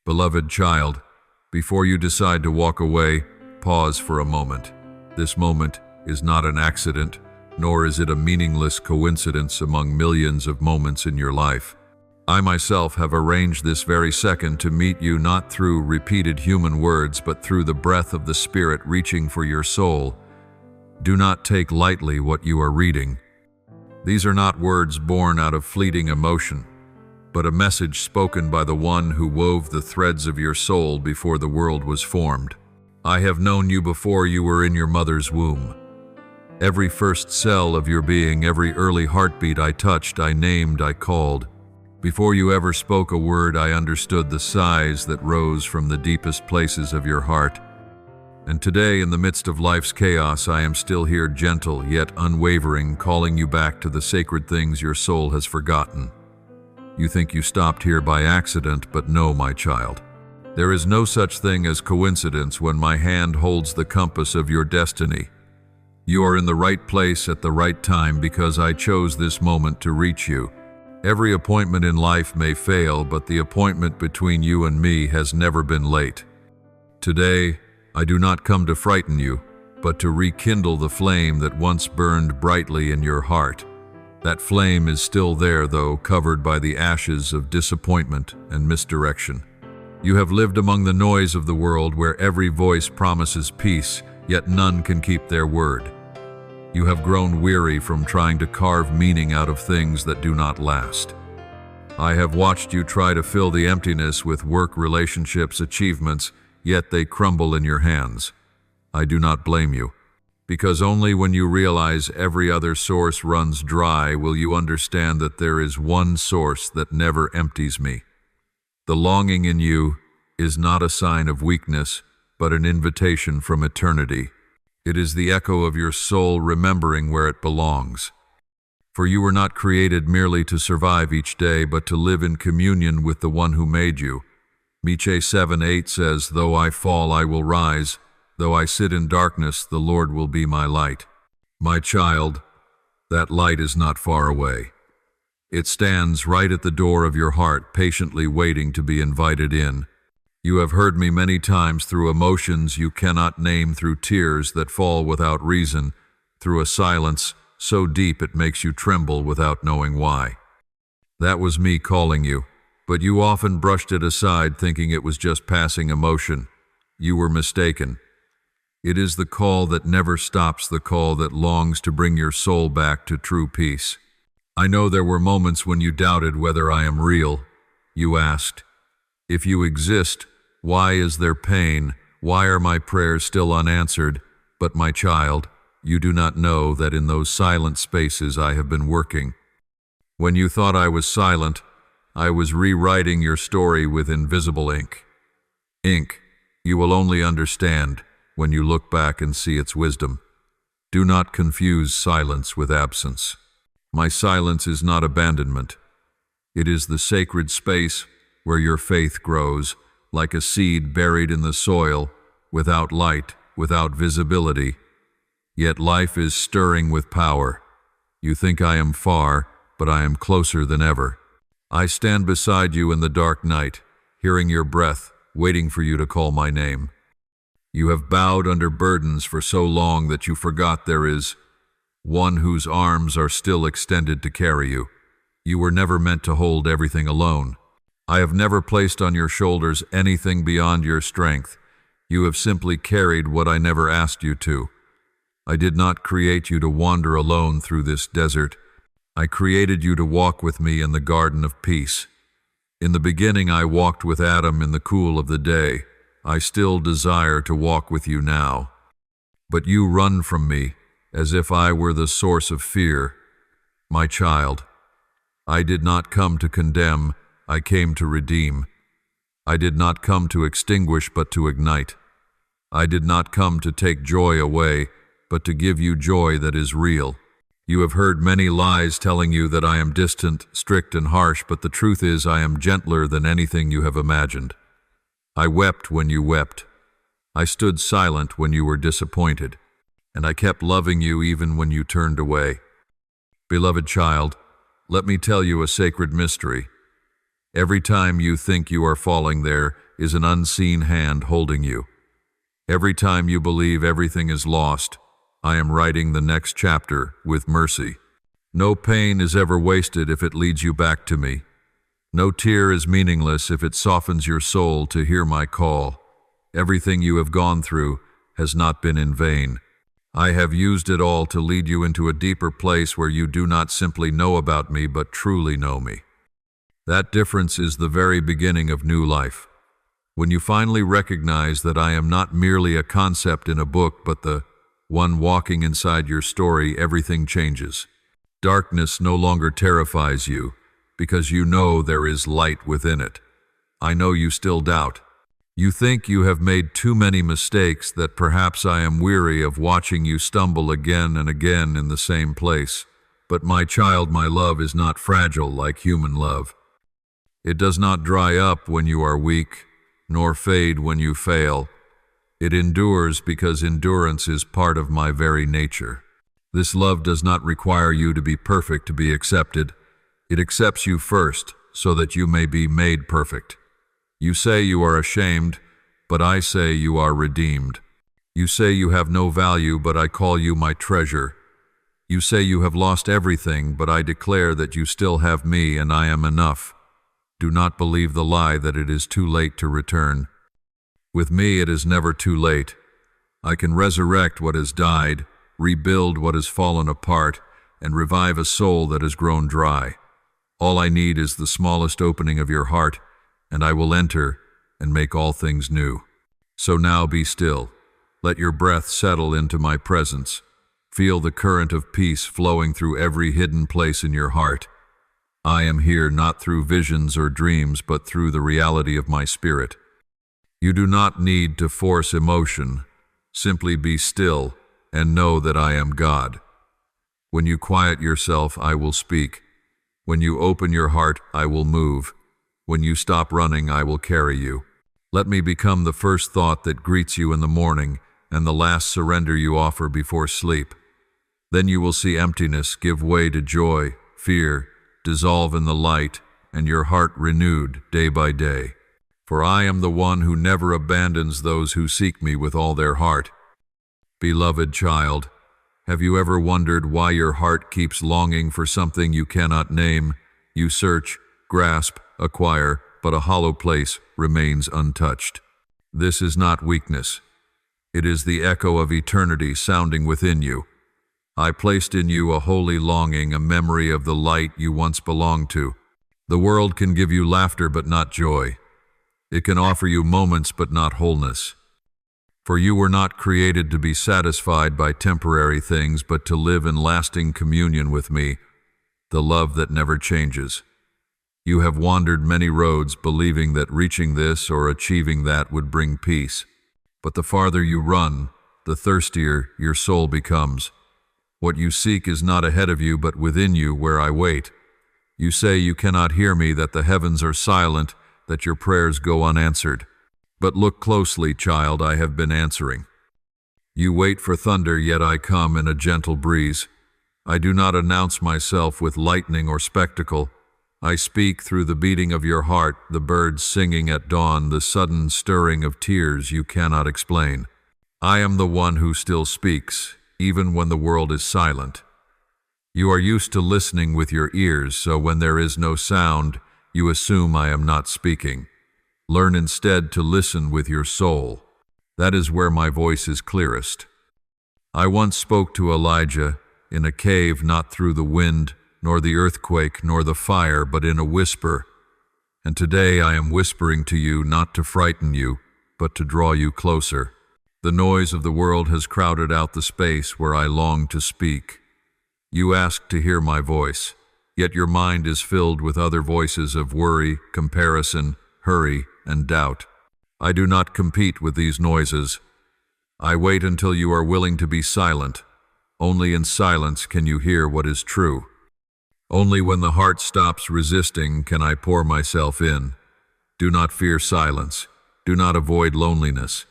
Beloved child, before you decide to walk away, pause for a moment. This moment is not an accident, nor is it a meaningless coincidence among millions of moments in your life. I myself have arranged this very second to meet you not through repeated human words, but through the breath of the Spirit reaching for your soul. Do not take lightly what you are reading. These are not words born out of fleeting emotion, but a message spoken by the one who wove the threads of your soul before the world was formed. I have known you before you were in your mother's womb. Every first cell of your being, every early heartbeat I touched, I named, I called. Before you ever spoke a word, I understood the sighs that rose from the deepest places of your heart. And today, in the midst of life's chaos, I am still here, gentle yet unwavering, calling you back to the sacred things your soul has forgotten. You think you stopped here by accident, but no, my child. There is no such thing as coincidence when my hand holds the compass of your destiny. You are in the right place at the right time because I chose this moment to reach you. Every appointment in life may fail, but the appointment between you and me has never been late. Today, I do not come to frighten you, but to rekindle the flame that once burned brightly in your heart. That flame is still there, though, covered by the ashes of disappointment and misdirection. You have lived among the noise of the world where every voice promises peace, yet none can keep their word. You have grown weary from trying to carve meaning out of things that do not last. I have watched you try to fill the emptiness with work, relationships, achievements, yet they crumble in your hands. I do not blame you, because only when you realize every other source runs dry will you understand that there is one source that never empties me. The longing in you is not a sign of weakness, but an invitation from eternity. It is the echo of your soul remembering where it belongs. For you were not created merely to survive each day, but to live in communion with the one who made you. Miche 7:8 says, "Though I fall, I will rise. Though I sit in darkness, the Lord will be my light." My child, that light is not far away. It stands right at the door of your heart, patiently waiting to be invited in. You have heard me many times through emotions you cannot name, through tears that fall without reason, through a silence so deep it makes you tremble without knowing why. That was me calling you, but you often brushed it aside thinking it was just passing emotion. You were mistaken. It is the call that never stops, the call that longs to bring your soul back to true peace. I know there were moments when you doubted whether I am real. You asked, if you exist, why is there pain? Why are my prayers still unanswered? But my child, you do not know that in those silent spaces I have been working. When you thought I was silent, I was rewriting your story with invisible ink. Ink you will only understand when you look back and see its wisdom. Do not confuse silence with absence. My silence is not abandonment. It is the sacred space where your faith grows, like a seed buried in the soil, without light, without visibility. Yet life is stirring with power. You think I am far, but I am closer than ever. I stand beside you in the dark night, hearing your breath, waiting for you to call my name. You have bowed under burdens for so long that you forgot there is one whose arms are still extended to carry you. You were never meant to hold everything alone. I have never placed on your shoulders anything beyond your strength. You have simply carried what I never asked you to. I did not create you to wander alone through this desert. I created you to walk with me in the garden of peace. In the beginning I walked with Adam in the cool of the day. I still desire to walk with you now. But you run from me as if I were the source of fear. My child, I did not come to condemn, I came to redeem. I did not come to extinguish, but to ignite. I did not come to take joy away, but to give you joy that is real. You have heard many lies telling you that I am distant, strict, and harsh, but the truth is I am gentler than anything you have imagined. I wept when you wept. I stood silent when you were disappointed, and I kept loving you even when you turned away. Beloved child, let me tell you a sacred mystery. Every time you think you are falling there, is an unseen hand holding you. Every time you believe everything is lost, I am writing the next chapter with mercy. No pain is ever wasted if it leads you back to me. No tear is meaningless if it softens your soul to hear my call. Everything you have gone through has not been in vain. I have used it all to lead you into a deeper place where you do not simply know about me, but truly know me. That difference is the very beginning of new life. When you finally recognize that I am not merely a concept in a book, but the one walking inside your story, everything changes. Darkness no longer terrifies you, because you know there is light within it. I know you still doubt. You think you have made too many mistakes, that perhaps I am weary of watching you stumble again and again in the same place. But my child, my love is not fragile like human love. It does not dry up when you are weak, nor fade when you fail. It endures because endurance is part of my very nature. This love does not require you to be perfect to be accepted. It accepts you first, so that you may be made perfect. You say you are ashamed, but I say you are redeemed. You say you have no value, but I call you my treasure. You say you have lost everything, but I declare that you still have me and I am enough. Do not believe the lie that it is too late to return. With me it is never too late. I can resurrect what has died, rebuild what has fallen apart, and revive a soul that has grown dry. All I need is the smallest opening of your heart, and I will enter and make all things new. So now be still. Let your breath settle into my presence. Feel the current of peace flowing through every hidden place in your heart. I am here not through visions or dreams, but through the reality of my spirit. You do not need to force emotion. Simply be still and know that I am God. When you quiet yourself, I will speak. When you open your heart, I will move. When you stop running, I will carry you. Let me become the first thought that greets you in the morning and the last surrender you offer before sleep. Then you will see emptiness give way to joy, fear, dissolve in the light, and your heart renewed day by day. For I am the one who never abandons those who seek me with all their heart. Beloved child, have you ever wondered why your heart keeps longing for something you cannot name? You search, grasp, acquire, but a hollow place remains untouched. This is not weakness. It is the echo of eternity sounding within you. I placed in you a holy longing, a memory of the light you once belonged to. The world can give you laughter but not joy. It can offer you moments but not wholeness. For you were not created to be satisfied by temporary things, but to live in lasting communion with me, the love that never changes. You have wandered many roads believing that reaching this or achieving that would bring peace. But the farther you run, the thirstier your soul becomes. What you seek is not ahead of you, but within you, where I wait. You say you cannot hear me, that the heavens are silent, that your prayers go unanswered. But look closely, child, I have been answering. You wait for thunder, yet I come in a gentle breeze. I do not announce myself with lightning or spectacle. I speak through the beating of your heart, the birds singing at dawn, the sudden stirring of tears you cannot explain. I am the one who still speaks, even when the world is silent. You are used to listening with your ears, so when there is no sound, you assume I am not speaking. Learn instead to listen with your soul. That is where my voice is clearest. I once spoke to Elijah in a cave, not through the wind, nor the earthquake, nor the fire, but in a whisper. And today I am whispering to you, not to frighten you, but to draw you closer. The noise of the world has crowded out the space where I long to speak. You ask to hear my voice, yet your mind is filled with other voices of worry, comparison, hurry, and doubt. I do not compete with these noises. I wait until you are willing to be silent. Only in silence can you hear what is true. Only when the heart stops resisting can I pour myself in. Do not fear silence. Do not avoid loneliness.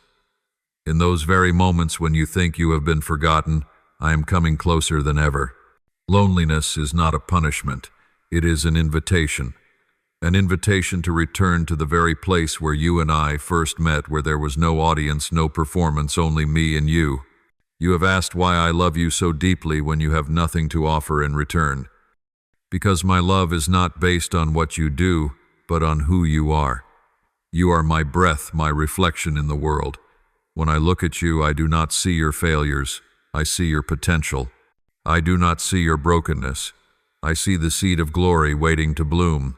In those very moments when you think you have been forgotten, I am coming closer than ever. Loneliness is not a punishment. It is an invitation. an invitation to return to the very place where you and I first met, where there was no audience, no performance, only me and you. You have asked why I love you so deeply when you have nothing to offer in return. Because my love is not based on what you do, but on who you are. You are my breath, my reflection in the world. When I look at you, I do not see your failures. I see your potential. I do not see your brokenness. I see the seed of glory waiting to bloom.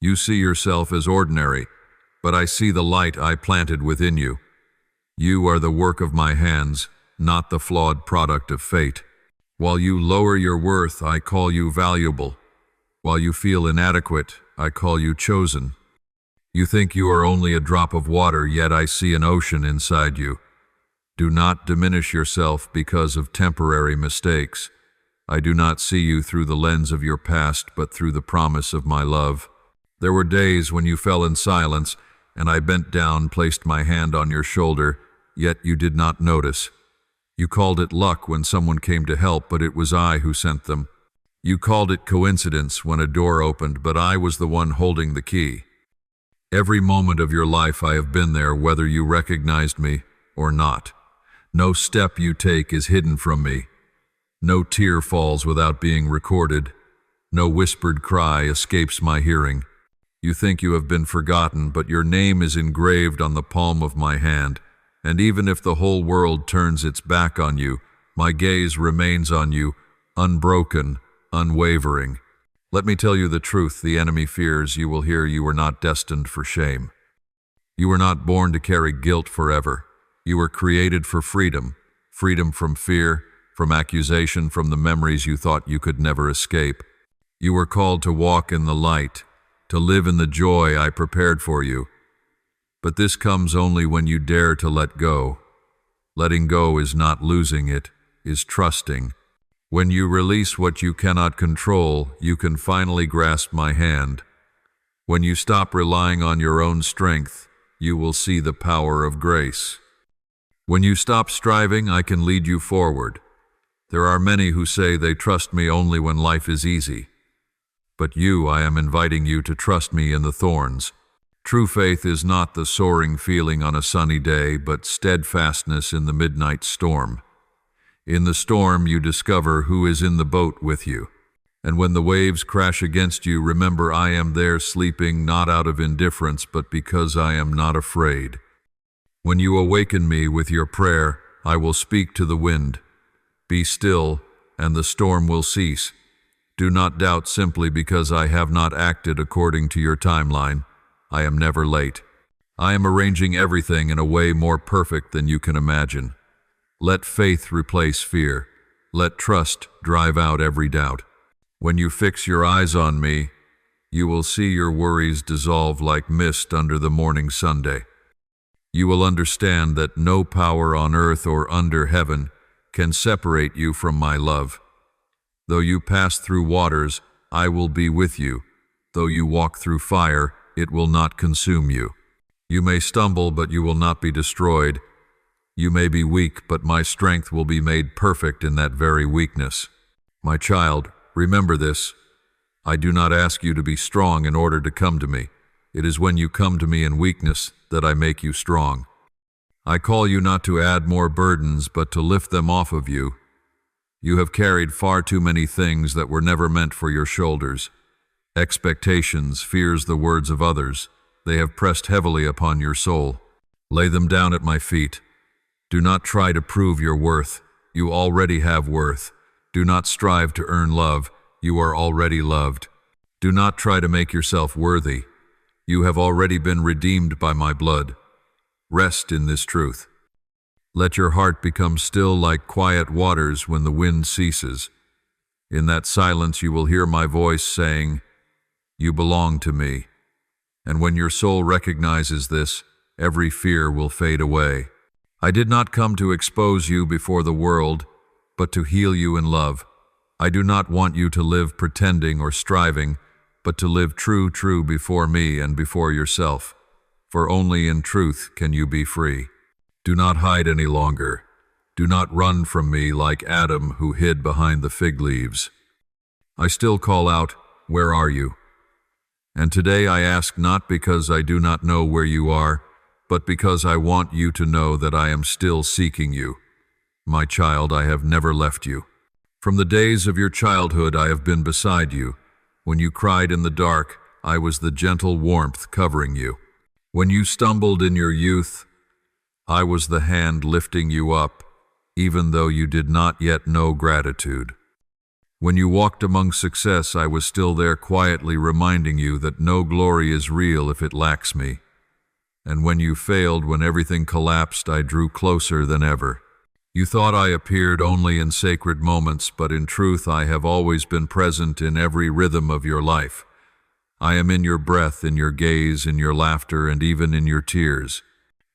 You see yourself as ordinary, but I see the light I planted within you. You are the work of my hands, not the flawed product of fate. While you lower your worth, I call you valuable. While you feel inadequate, I call you chosen. You think you are only a drop of water, yet I see an ocean inside you. Do not diminish yourself because of temporary mistakes. I do not see you through the lens of your past, but through the promise of my love. There were days when you fell in silence, and I bent down, placed my hand on your shoulder, yet you did not notice. You called it luck when someone came to help, but it was I who sent them. You called it coincidence when a door opened, but I was the one holding the key. Every moment of your life I have been there, whether you recognized me or not. No step you take is hidden from me. No tear falls without being recorded. No whispered cry escapes my hearing. You think you have been forgotten, but your name is engraved on the palm of my hand, and even if the whole world turns its back on you, my gaze remains on you, unbroken, unwavering. Let me tell you the truth the enemy fears. You will hear you were not destined for shame. You were not born to carry guilt forever. You were created for freedom, freedom from fear, from accusation, from the memories you thought you could never escape. You were called to walk in the light, to live in the joy I prepared for you. But this comes only when you dare to let go. Letting go is not losing, it is trusting. When you release what you cannot control, you can finally grasp my hand. When you stop relying on your own strength, you will see the power of grace. When you stop striving, I can lead you forward. There are many who say they trust me only when life is easy. But I am inviting you to trust me in the thorns. True faith is not the soaring feeling on a sunny day, but steadfastness in the midnight storm. In the storm, you discover who is in the boat with you. And when the waves crash against you, remember I am there sleeping, not out of indifference, but because I am not afraid. When you awaken me with your prayer, I will speak to the wind. Be still, and the storm will cease. Do not doubt simply because I have not acted according to your timeline. I am never late. I am arranging everything in a way more perfect than you can imagine. Let faith replace fear. Let trust drive out every doubt. When you fix your eyes on me, you will see your worries dissolve like mist under the morning sunday. You will understand that no power on earth or under heaven can separate you from my love. Though you pass through waters, I will be with you. Though you walk through fire, it will not consume you. You may stumble, but you will not be destroyed. You may be weak, but my strength will be made perfect in that very weakness. My child, remember this. I do not ask you to be strong in order to come to me. It is when you come to me in weakness that I make you strong. I call you not to add more burdens, but to lift them off of you. You have carried far too many things that were never meant for your shoulders. Expectations, fears, the words of others. They have pressed heavily upon your soul. Lay them down at my feet. Do not try to prove your worth. You already have worth. Do not strive to earn love. You are already loved. Do not try to make yourself worthy. You have already been redeemed by my blood. Rest in this truth. Let your heart become still like quiet waters when the wind ceases. In that silence you will hear my voice saying, "You belong to me." And when your soul recognizes this, every fear will fade away. I did not come to expose you before the world, but to heal you in love. I do not want you to live pretending or striving, but to live true before me and before yourself. For only in truth can you be free. Do not hide any longer. Do not run from me like Adam who hid behind the fig leaves. I still call out, "Where are you?" And today I ask not because I do not know where you are, but because I want you to know that I am still seeking you. My child, I have never left you. From the days of your childhood I have been beside you. When you cried in the dark, I was the gentle warmth covering you. When you stumbled in your youth, I was the hand lifting you up, even though you did not yet know gratitude. When you walked among success, I was still there quietly reminding you that no glory is real if it lacks me. And when you failed, when everything collapsed, I drew closer than ever. You thought I appeared only in sacred moments, but in truth I have always been present in every rhythm of your life. I am in your breath, in your gaze, in your laughter, and even in your tears.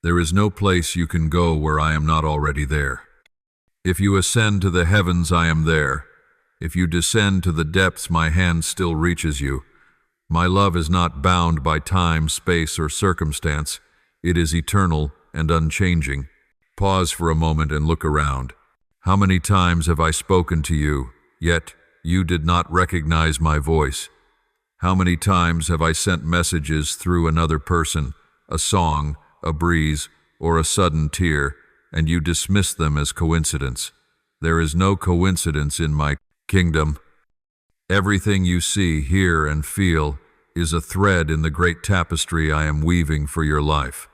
There is no place you can go where I am not already there. If you ascend to the heavens, I am there. If you descend to the depths, my hand still reaches you. My love is not bound by time, space, or circumstance. It is eternal and unchanging. Pause for a moment and look around. How many times have I spoken to you, yet you did not recognize my voice? How many times have I sent messages through another person, a song, a breeze, or a sudden tear, and you dismissed them as coincidence? There is no coincidence in my kingdom. Everything you see, hear, and feel is a thread in the great tapestry I am weaving for your life.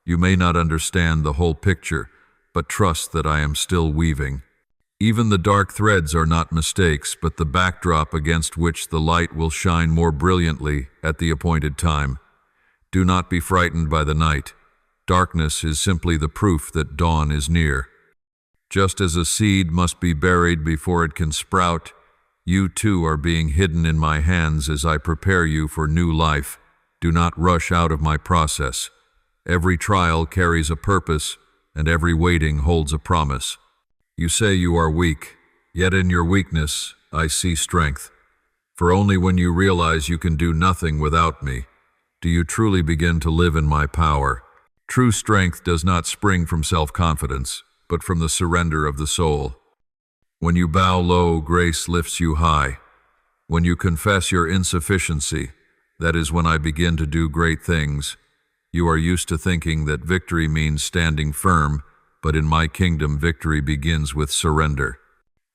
You may not understand the whole picture, but trust that I am still weaving. Even the dark threads are not mistakes, but the backdrop against which the light will shine more brilliantly at the appointed time. Do not be frightened by the night. Darkness is simply the proof that dawn is near. Just as a seed must be buried before it can sprout, you too are being hidden in my hands as I prepare you for new life. Do not rush out of my process. Every trial carries a purpose, and every waiting holds a promise. You say you are weak, yet in your weakness I see strength. For only when you realize you can do nothing without me, do you truly begin to live in my power. True strength does not spring from self-confidence, but from the surrender of the soul. When you bow low, grace lifts you high. When you confess your insufficiency, that is when I begin to do great things. You are used to thinking that victory means standing firm, but in my kingdom, victory begins with surrender.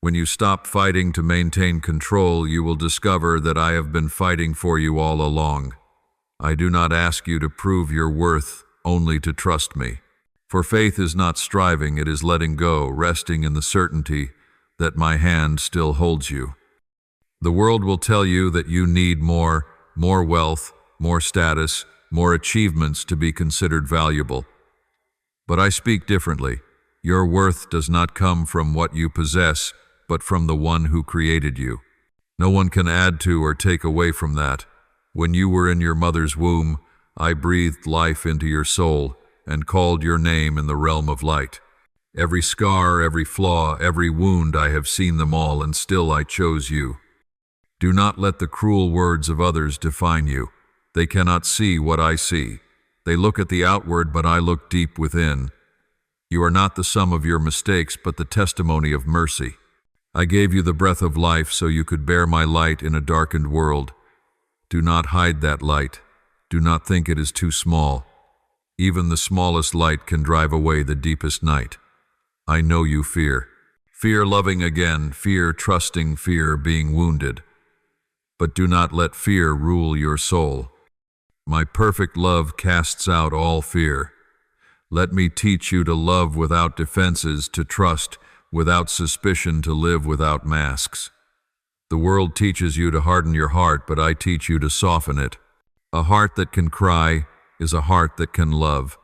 When you stop fighting to maintain control, you will discover that I have been fighting for you all along. I do not ask you to prove your worth, only to trust me. For faith is not striving, it is letting go, resting in the certainty that my hand still holds you. The world will tell you that you need more wealth, more status, more achievements to be considered valuable. But I speak differently. Your worth does not come from what you possess, but from the one who created you. No one can add to or take away from that. When you were in your mother's womb, I breathed life into your soul and called your name in the realm of light. Every scar, every flaw, every wound, I have seen them all, and still I chose you. Do not let the cruel words of others define you. They cannot see what I see. They look at the outward, but I look deep within. You are not the sum of your mistakes, but the testimony of mercy. I gave you the breath of life so you could bear my light in a darkened world. Do not hide that light. Do not think it is too small. Even the smallest light can drive away the deepest night. I know you fear. Fear loving again, fear trusting, fear being wounded. But do not let fear rule your soul. My perfect love casts out all fear. Let me teach you to love without defenses, to trust without suspicion, to live without masks. The world teaches you to harden your heart, but I teach you to soften it. A heart that can cry is a heart that can love.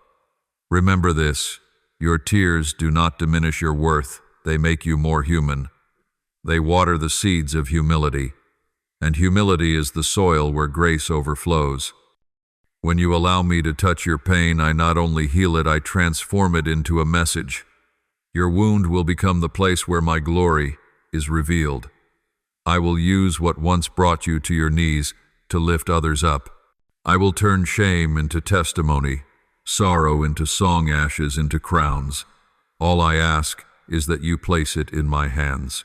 Remember this, your tears do not diminish your worth, they make you more human. They water the seeds of humility, and humility is the soil where grace overflows. When you allow me to touch your pain, I not only heal it, I transform it into a message. Your wound will become the place where my glory is revealed. I will use what once brought you to your knees to lift others up. I will turn shame into testimony, sorrow into song, ashes into crowns. All I ask is that you place it in my hands.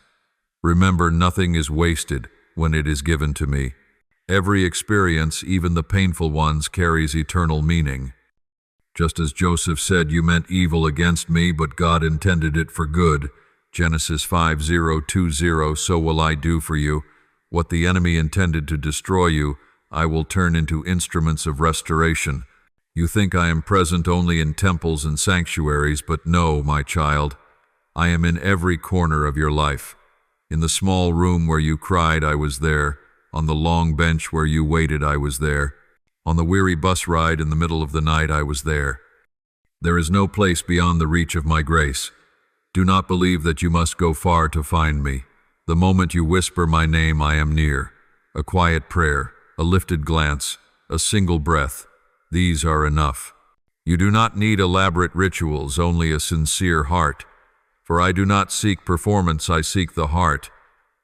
Remember, nothing is wasted when it is given to me. Every experience, even the painful ones, carries eternal meaning. Just as Joseph said, "You meant evil against me, but God intended it for good." Genesis 5:20, so will I do for you. What the enemy intended to destroy you, I will turn into instruments of restoration. You think I am present only in temples and sanctuaries, but no, my child. I am in every corner of your life. In the small room where you cried, I was there. On the long bench where you waited, I was there. On the weary bus ride in the middle of the night, I was there. There is no place beyond the reach of my grace. Do not believe that you must go far to find me. The moment you whisper my name, I am near. A quiet prayer, a lifted glance, a single breath. These are enough. You do not need elaborate rituals, only a sincere heart. For I do not seek performance, I seek the heart.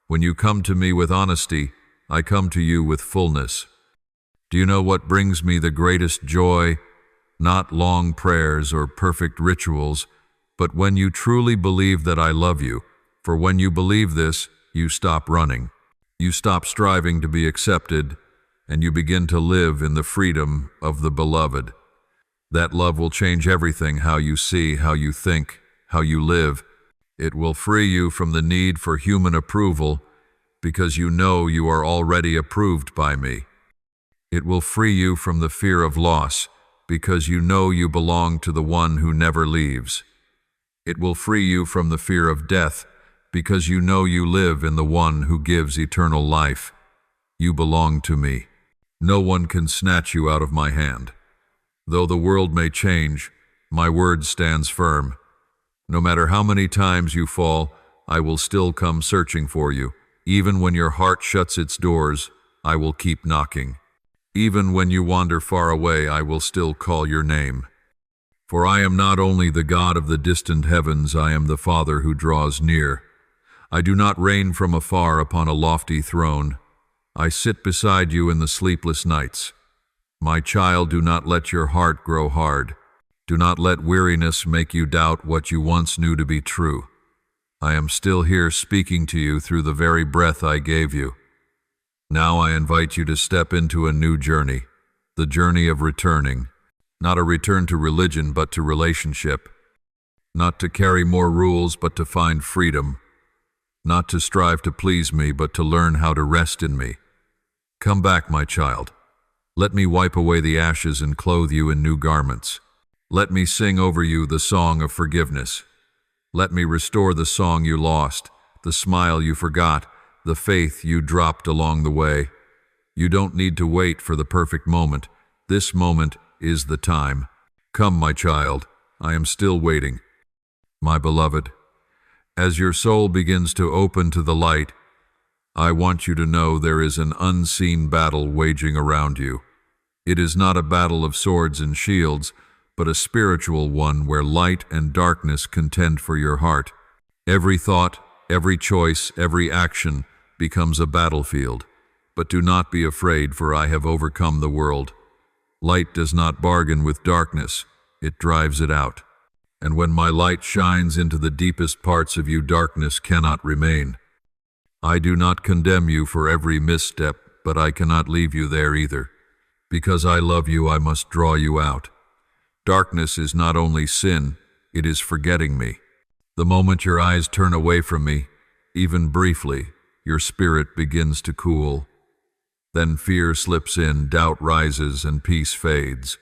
When you come to me with honesty, I come to you with fullness. Do you know what brings me the greatest joy? Not long prayers or perfect rituals, but when you truly believe that I love you. For when you believe this, you stop running. You stop striving to be accepted, and you begin to live in the freedom of the beloved. That love will change everything, how you see, how you think, how you live. It will free you from the need for human approval, because you know you are already approved by me. It will free you from the fear of loss, because you know you belong to the one who never leaves. It will free you from the fear of death, because you know you live in the one who gives eternal life. You belong to me. No one can snatch you out of my hand. Though the world may change, my word stands firm. No matter how many times you fall, I will still come searching for you. Even when your heart shuts its doors, I will keep knocking. Even when you wander far away, I will still call your name. For I am not only the God of the distant heavens, I am the Father who draws near. I do not reign from afar upon a lofty throne. I sit beside you in the sleepless nights. My child, do not let your heart grow hard. Do not let weariness make you doubt what you once knew to be true. I am still here speaking to you through the very breath I gave you. Now I invite you to step into a new journey, the journey of returning. Not a return to religion, but to relationship. Not to carry more rules, but to find freedom. Not to strive to please me, but to learn how to rest in me. Come back, my child. Let me wipe away the ashes and clothe you in new garments. Let me sing over you the song of forgiveness. Let me restore the song you lost, the smile you forgot, the faith you dropped along the way. You don't need to wait for the perfect moment. This moment is the time. Come, my child, I am still waiting. My beloved, as your soul begins to open to the light, I want you to know there is an unseen battle waging around you. It is not a battle of swords and shields, but a spiritual one where light and darkness contend for your heart. Every thought, every choice, every action becomes a battlefield. But do not be afraid, for I have overcome the world. Light does not bargain with darkness, it drives it out. And when my light shines into the deepest parts of you, darkness cannot remain. I do not condemn you for every misstep, but I cannot leave you there either. Because I love you, I must draw you out. Darkness is not only sin, it is forgetting me. The moment your eyes turn away from me, even briefly, your spirit begins to cool. Then fear slips in, doubt rises, and peace fades.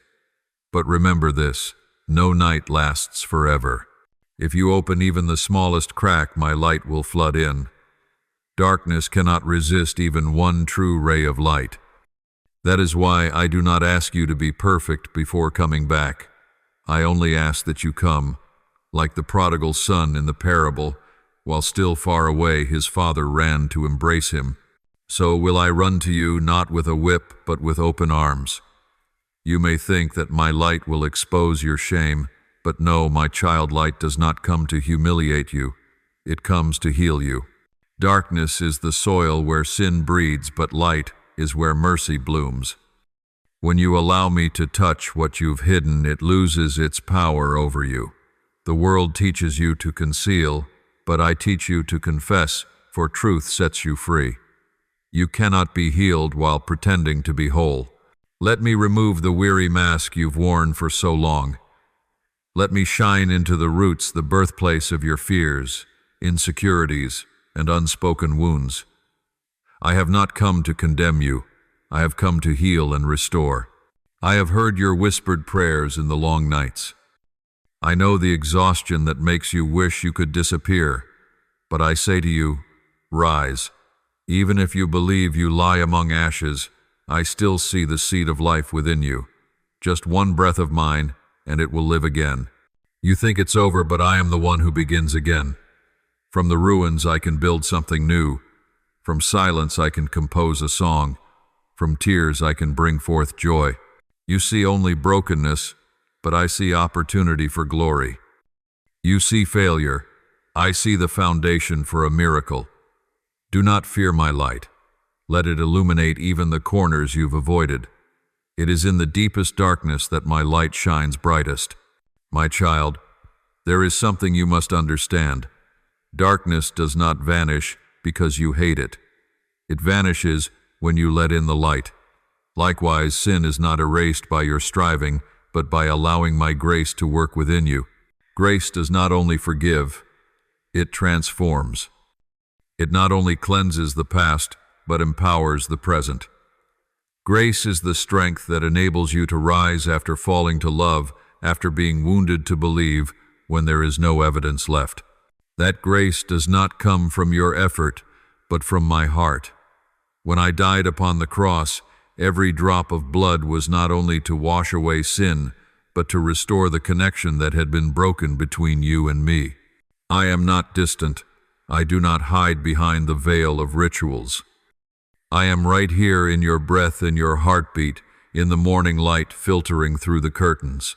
But remember this, no night lasts forever. If you open even the smallest crack, my light will flood in. Darkness cannot resist even one true ray of light. That is why I do not ask you to be perfect before coming back. I only ask that you come, like the prodigal son in the parable. While still far away, his father ran to embrace him. So will I run to you, not with a whip, but with open arms. You may think that my light will expose your shame, but no, my child, light does not come to humiliate you. It comes to heal you. Darkness is the soil where sin breeds, but light is where mercy blooms. When you allow me to touch what you've hidden, it loses its power over you. The world teaches you to conceal, but I teach you to confess, for truth sets you free. You cannot be healed while pretending to be whole. Let me remove the weary mask you've worn for so long. Let me shine into the roots, the birthplace of your fears, insecurities, and unspoken wounds. I have not come to condemn you. I have come to heal and restore. I have heard your whispered prayers in the long nights. I know the exhaustion that makes you wish you could disappear, but I say to you, rise. Even if you believe you lie among ashes, I still see the seed of life within you. Just one breath of mine, and it will live again. You think it's over, but I am the one who begins again. From the ruins I can build something new. From silence I can compose a song. From tears I can bring forth joy. You see only brokenness, but I see opportunity for glory. You see failure. I see the foundation for a miracle. Do not fear my light. Let it illuminate even the corners you've avoided. It is in the deepest darkness that my light shines brightest. My child, there is something you must understand. Darkness does not vanish because you hate it. It vanishes when you let in the light. Likewise, sin is not erased by your striving, but by allowing my grace to work within you. Grace does not only forgive, it transforms. It not only cleanses the past, but empowers the present. Grace is the strength that enables you to rise after falling to love, after being wounded to believe, when there is no evidence left. That grace does not come from your effort, but from my heart. When I died upon the cross, every drop of blood was not only to wash away sin, but to restore the connection that had been broken between you and me. I am not distant. I do not hide behind the veil of rituals. I am right here in your breath and your heartbeat, in the morning light filtering through the curtains.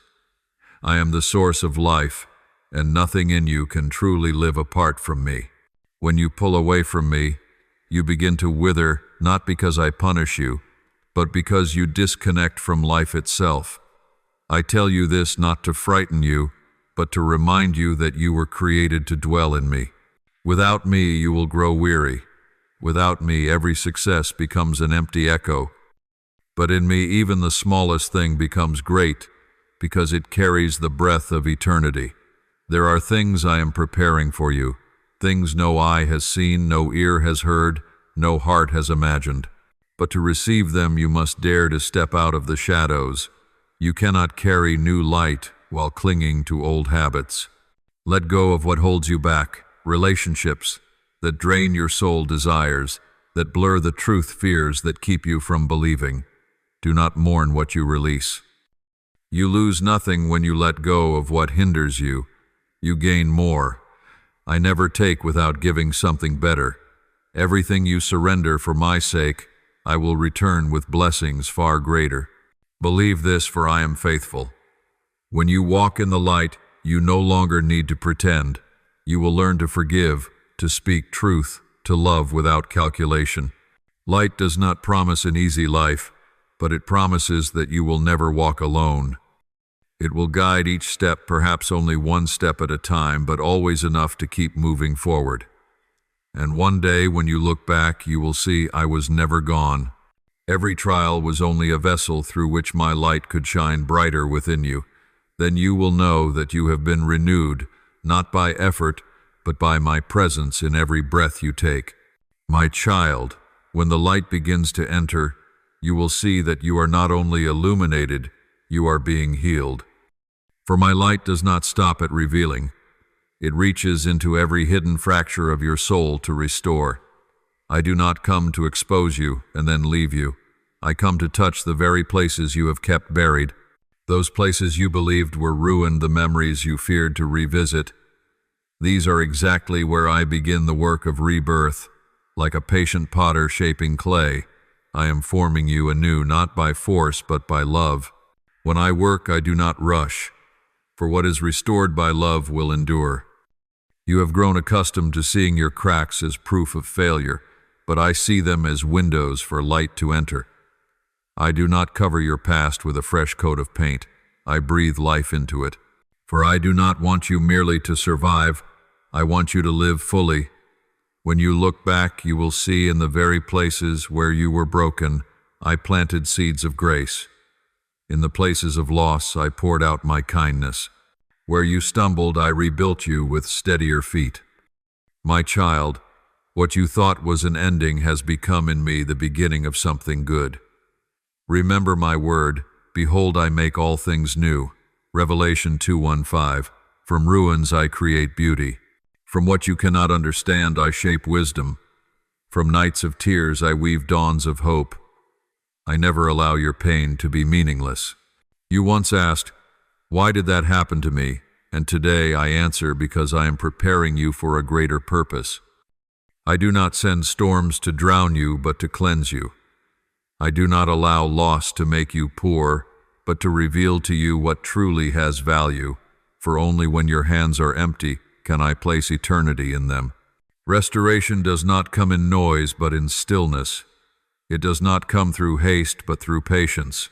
I am the source of life, and nothing in you can truly live apart from me. When you pull away from me, you begin to wither, not because I punish you, but because you disconnect from life itself. I tell you this not to frighten you, but to remind you that you were created to dwell in me. Without me, you will grow weary. Without me, every success becomes an empty echo. But in me, even the smallest thing becomes great, because it carries the breath of eternity. There are things I am preparing for you, things no eye has seen, no ear has heard, no heart has imagined. But to receive them, you must dare to step out of the shadows. You cannot carry new light while clinging to old habits. Let go of what holds you back, relationships that drain your soul desires, that blur the truth fears that keep you from believing. Do not mourn what you release. You lose nothing when you let go of what hinders you. You gain more. I never take without giving something better. Everything you surrender for my sake, I will return with blessings far greater. Believe this, for I am faithful. When you walk in the light, you no longer need to pretend. You will learn to forgive, to speak truth, to love without calculation. Light does not promise an easy life, but it promises that you will never walk alone. It will guide each step, perhaps only one step at a time, but always enough to keep moving forward. And one day, when you look back, you will see I was never gone. Every trial was only a vessel through which my light could shine brighter within you. Then you will know that you have been renewed, not by effort, but by my presence in every breath you take. My child, when the light begins to enter, you will see that you are not only illuminated, you are being healed. For my light does not stop at revealing. It reaches into every hidden fracture of your soul to restore. I do not come to expose you and then leave you. I come to touch the very places you have kept buried, those places you believed were ruined, the memories you feared to revisit. These are exactly where I begin the work of rebirth. Like a patient potter shaping clay, I am forming you anew, not by force but by love. When I work, I do not rush, for what is restored by love will endure. You have grown accustomed to seeing your cracks as proof of failure, but I see them as windows for light to enter. I do not cover your past with a fresh coat of paint. I breathe life into it. For I do not want you merely to survive. I want you to live fully. When you look back, you will see in the very places where you were broken, I planted seeds of grace. In the places of loss, I poured out my kindness. Where you stumbled, I rebuilt you with steadier feet. My child, what you thought was an ending has become in me the beginning of something good. Remember my word, behold, I make all things new. Revelation 2:15. From ruins I create beauty. From what you cannot understand I shape wisdom. From nights of tears I weave dawns of hope. I never allow your pain to be meaningless. You once asked, why did that happen to me? And today I answer, because I am preparing you for a greater purpose. I do not send storms to drown you, but to cleanse you. I do not allow loss to make you poor, but to reveal to you what truly has value, for only when your hands are empty can I place eternity in them. Restoration does not come in noise, but in stillness. It does not come through haste, but through patience.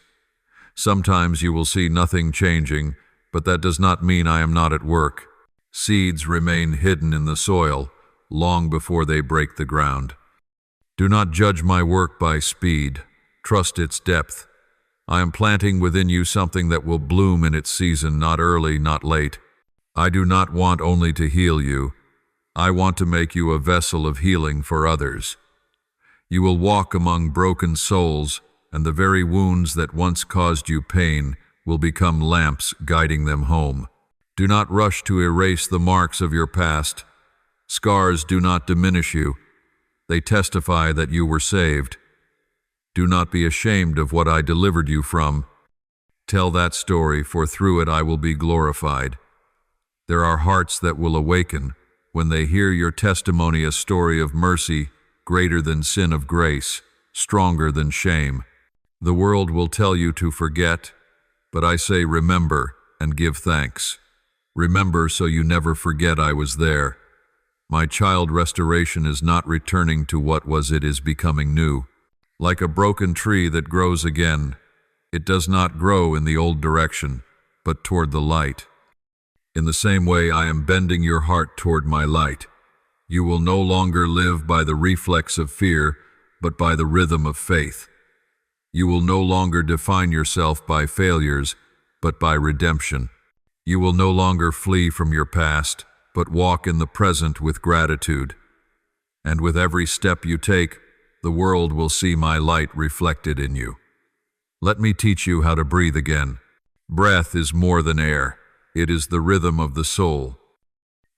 Sometimes you will see nothing changing, but that does not mean I am not at work. Seeds remain hidden in the soil long before they break the ground. Do not judge my work by speed. Trust its depth. I am planting within you something that will bloom in its season, not early, not late. I do not want only to heal you. I want to make you a vessel of healing for others. You will walk among broken souls, and the very wounds that once caused you pain will become lamps guiding them home. Do not rush to erase the marks of your past. Scars do not diminish you. They testify that you were saved. Do not be ashamed of what I delivered you from. Tell that story, for through it I will be glorified. There are hearts that will awaken when they hear your testimony, a story of mercy greater than sin, of grace, stronger than shame. The world will tell you to forget, but I say remember and give thanks. Remember so you never forget I was there. My child, restoration is not returning to what was, it is becoming new. Like a broken tree that grows again, it does not grow in the old direction, but toward the light. In the same way, I am bending your heart toward my light. You will no longer live by the reflex of fear, but by the rhythm of faith. You will no longer define yourself by failures, but by redemption. You will no longer flee from your past, but walk in the present with gratitude. And with every step you take, the world will see my light reflected in you. Let me teach you how to breathe again. Breath is more than air. It is the rhythm of the soul.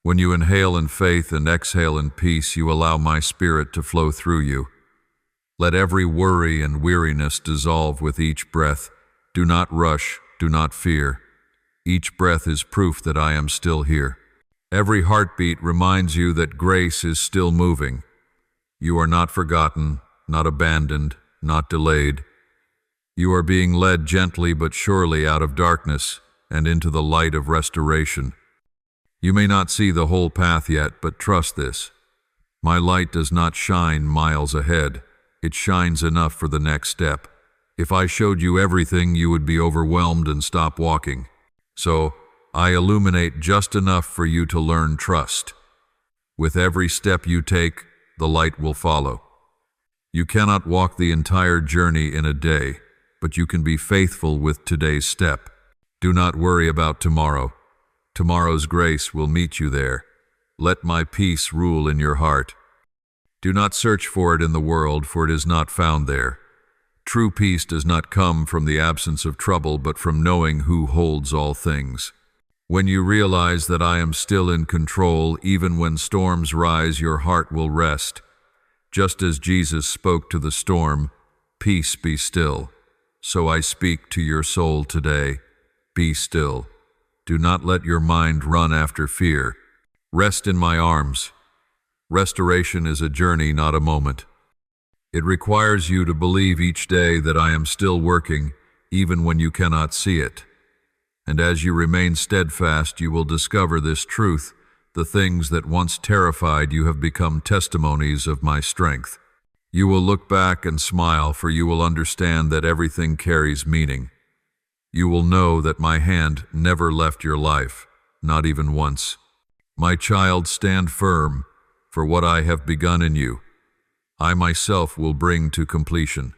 When you inhale in faith and exhale in peace, you allow my spirit to flow through you. Let every worry and weariness dissolve with each breath. Do not rush, do not fear. Each breath is proof that I am still here. Every heartbeat reminds you that grace is still moving. You are not forgotten, not abandoned, not delayed. You are being led gently but surely out of darkness and into the light of restoration. You may not see the whole path yet, but trust this. My light does not shine miles ahead. It shines enough for the next step. If I showed you everything, you would be overwhelmed and stop walking. So, I illuminate just enough for you to learn trust. With every step you take, the light will follow. You cannot walk the entire journey in a day, but you can be faithful with today's step. Do not worry about tomorrow. Tomorrow's grace will meet you there. Let my peace rule in your heart. Do not search for it in the world, for it is not found there. True peace does not come from the absence of trouble, but from knowing who holds all things. When you realize that I am still in control, even when storms rise, your heart will rest. Just as Jesus spoke to the storm, "Peace, be still," so I speak to your soul today. Be still. Do not let your mind run after fear. Rest in my arms. Restoration is a journey, not a moment. It requires you to believe each day that I am still working, even when you cannot see it. And as you remain steadfast, you will discover this truth. The things that once terrified you have become testimonies of my strength. You will look back and smile, for you will understand that everything carries meaning. You will know that my hand never left your life, not even once. My child, stand firm, for what I have begun in you, I myself will bring to completion.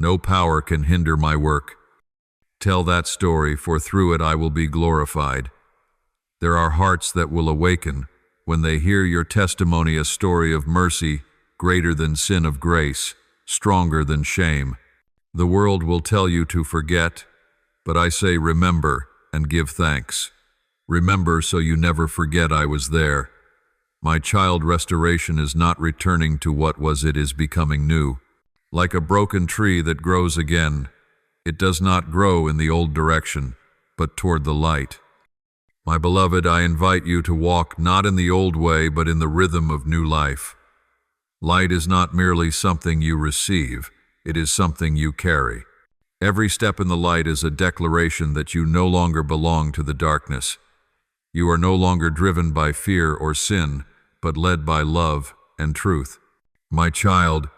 No power can hinder my work. Tell that story, for through it I will be glorified. There are hearts that will awaken when they hear your testimony, a story of mercy greater than sin, of grace stronger than shame. The world will tell you to forget, but I say remember and give thanks. Remember so you never forget I was there. My child, restoration is not returning to what was, it is becoming new. Like a broken tree that grows again, it does not grow in the old direction, but toward the light. My beloved, I invite you to walk not in the old way, but in the rhythm of new life. Light is not merely something you receive, it is something you carry. Every step in the light is a declaration that you no longer belong to the darkness. You are no longer driven by fear or sin, but led by love and truth. My child,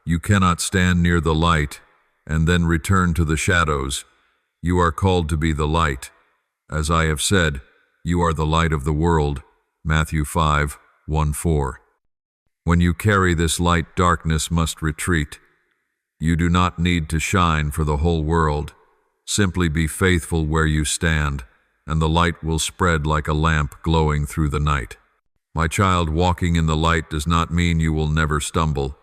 you cannot stand near the light and then return to the shadows. You are called to be the light. As I have said, you are the light of the world. Matthew 5:1-4. When you carry this light, darkness must retreat. You do not need to shine for the whole world. Simply be faithful where you stand, and the light will spread like a lamp glowing through the night. My child, walking in the light does not mean you will never stumble.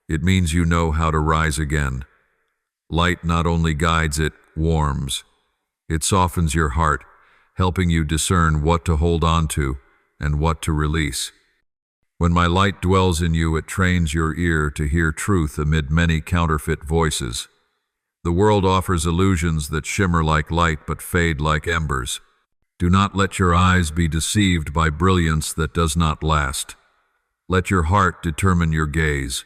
It means you know how to rise again. Light not only guides, it warms. It softens your heart, helping you discern what to hold on to and what to release. When my light dwells in you, it trains your ear to hear truth amid many counterfeit voices. The world offers illusions that shimmer like light but fade like embers. Do not let your eyes be deceived by brilliance that does not last. Let your heart determine your gaze.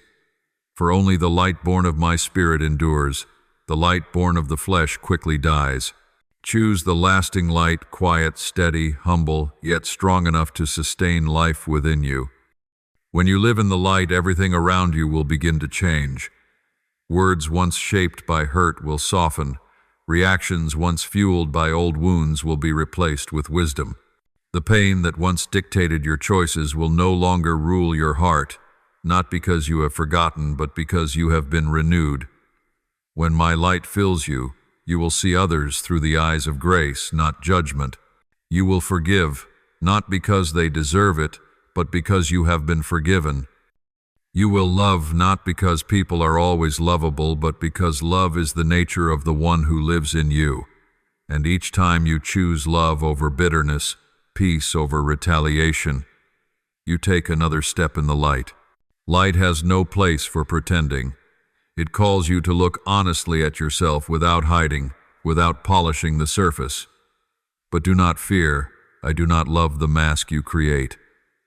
For only the light born of my spirit endures. The light born of the flesh quickly dies. Choose the lasting light, quiet, steady, humble, yet strong enough to sustain life within you. When you live in the light, everything around you will begin to change. Words once shaped by hurt will soften. Reactions once fueled by old wounds will be replaced with wisdom. The pain that once dictated your choices will no longer rule your heart, not because you have forgotten, but because you have been renewed. When my light fills you, you will see others through the eyes of grace, not judgment. You will forgive, not because they deserve it, but because you have been forgiven. You will love not because people are always lovable, but because love is the nature of the one who lives in you. And each time you choose love over bitterness, peace over retaliation, you take another step in the light. Light has no place for pretending. It calls you to look honestly at yourself without hiding, without polishing the surface. But do not fear. I do not love the mask you create.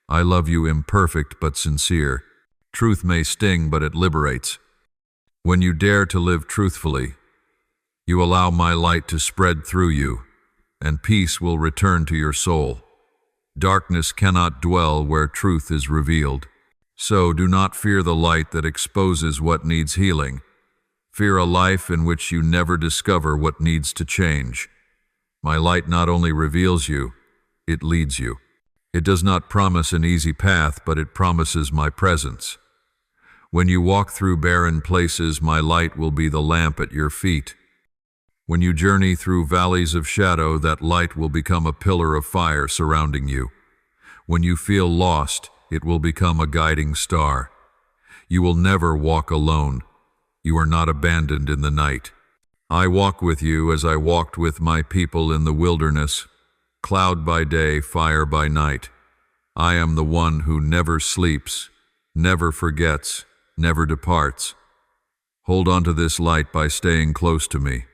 I love you imperfect but sincere. Truth may sting, but it liberates. When you dare to live truthfully, you allow my light to spread through you, and peace will return to your soul. Darkness cannot dwell where truth is revealed. So do not fear the light that exposes what needs healing. Fear a life in which you never discover what needs to change. My light not only reveals you, it leads you. It does not promise an easy path, but it promises my presence. When you walk through barren places, my light will be the lamp at your feet. When you journey through valleys of shadow, that light will become a pillar of fire surrounding you. When you feel lost, it will become a guiding star. You will never walk alone. You are not abandoned in the night. I walk with you as I walked with my people in the wilderness, cloud by day, fire by night. I am the one who never sleeps, never forgets, never departs. Hold on to this light by staying close to me.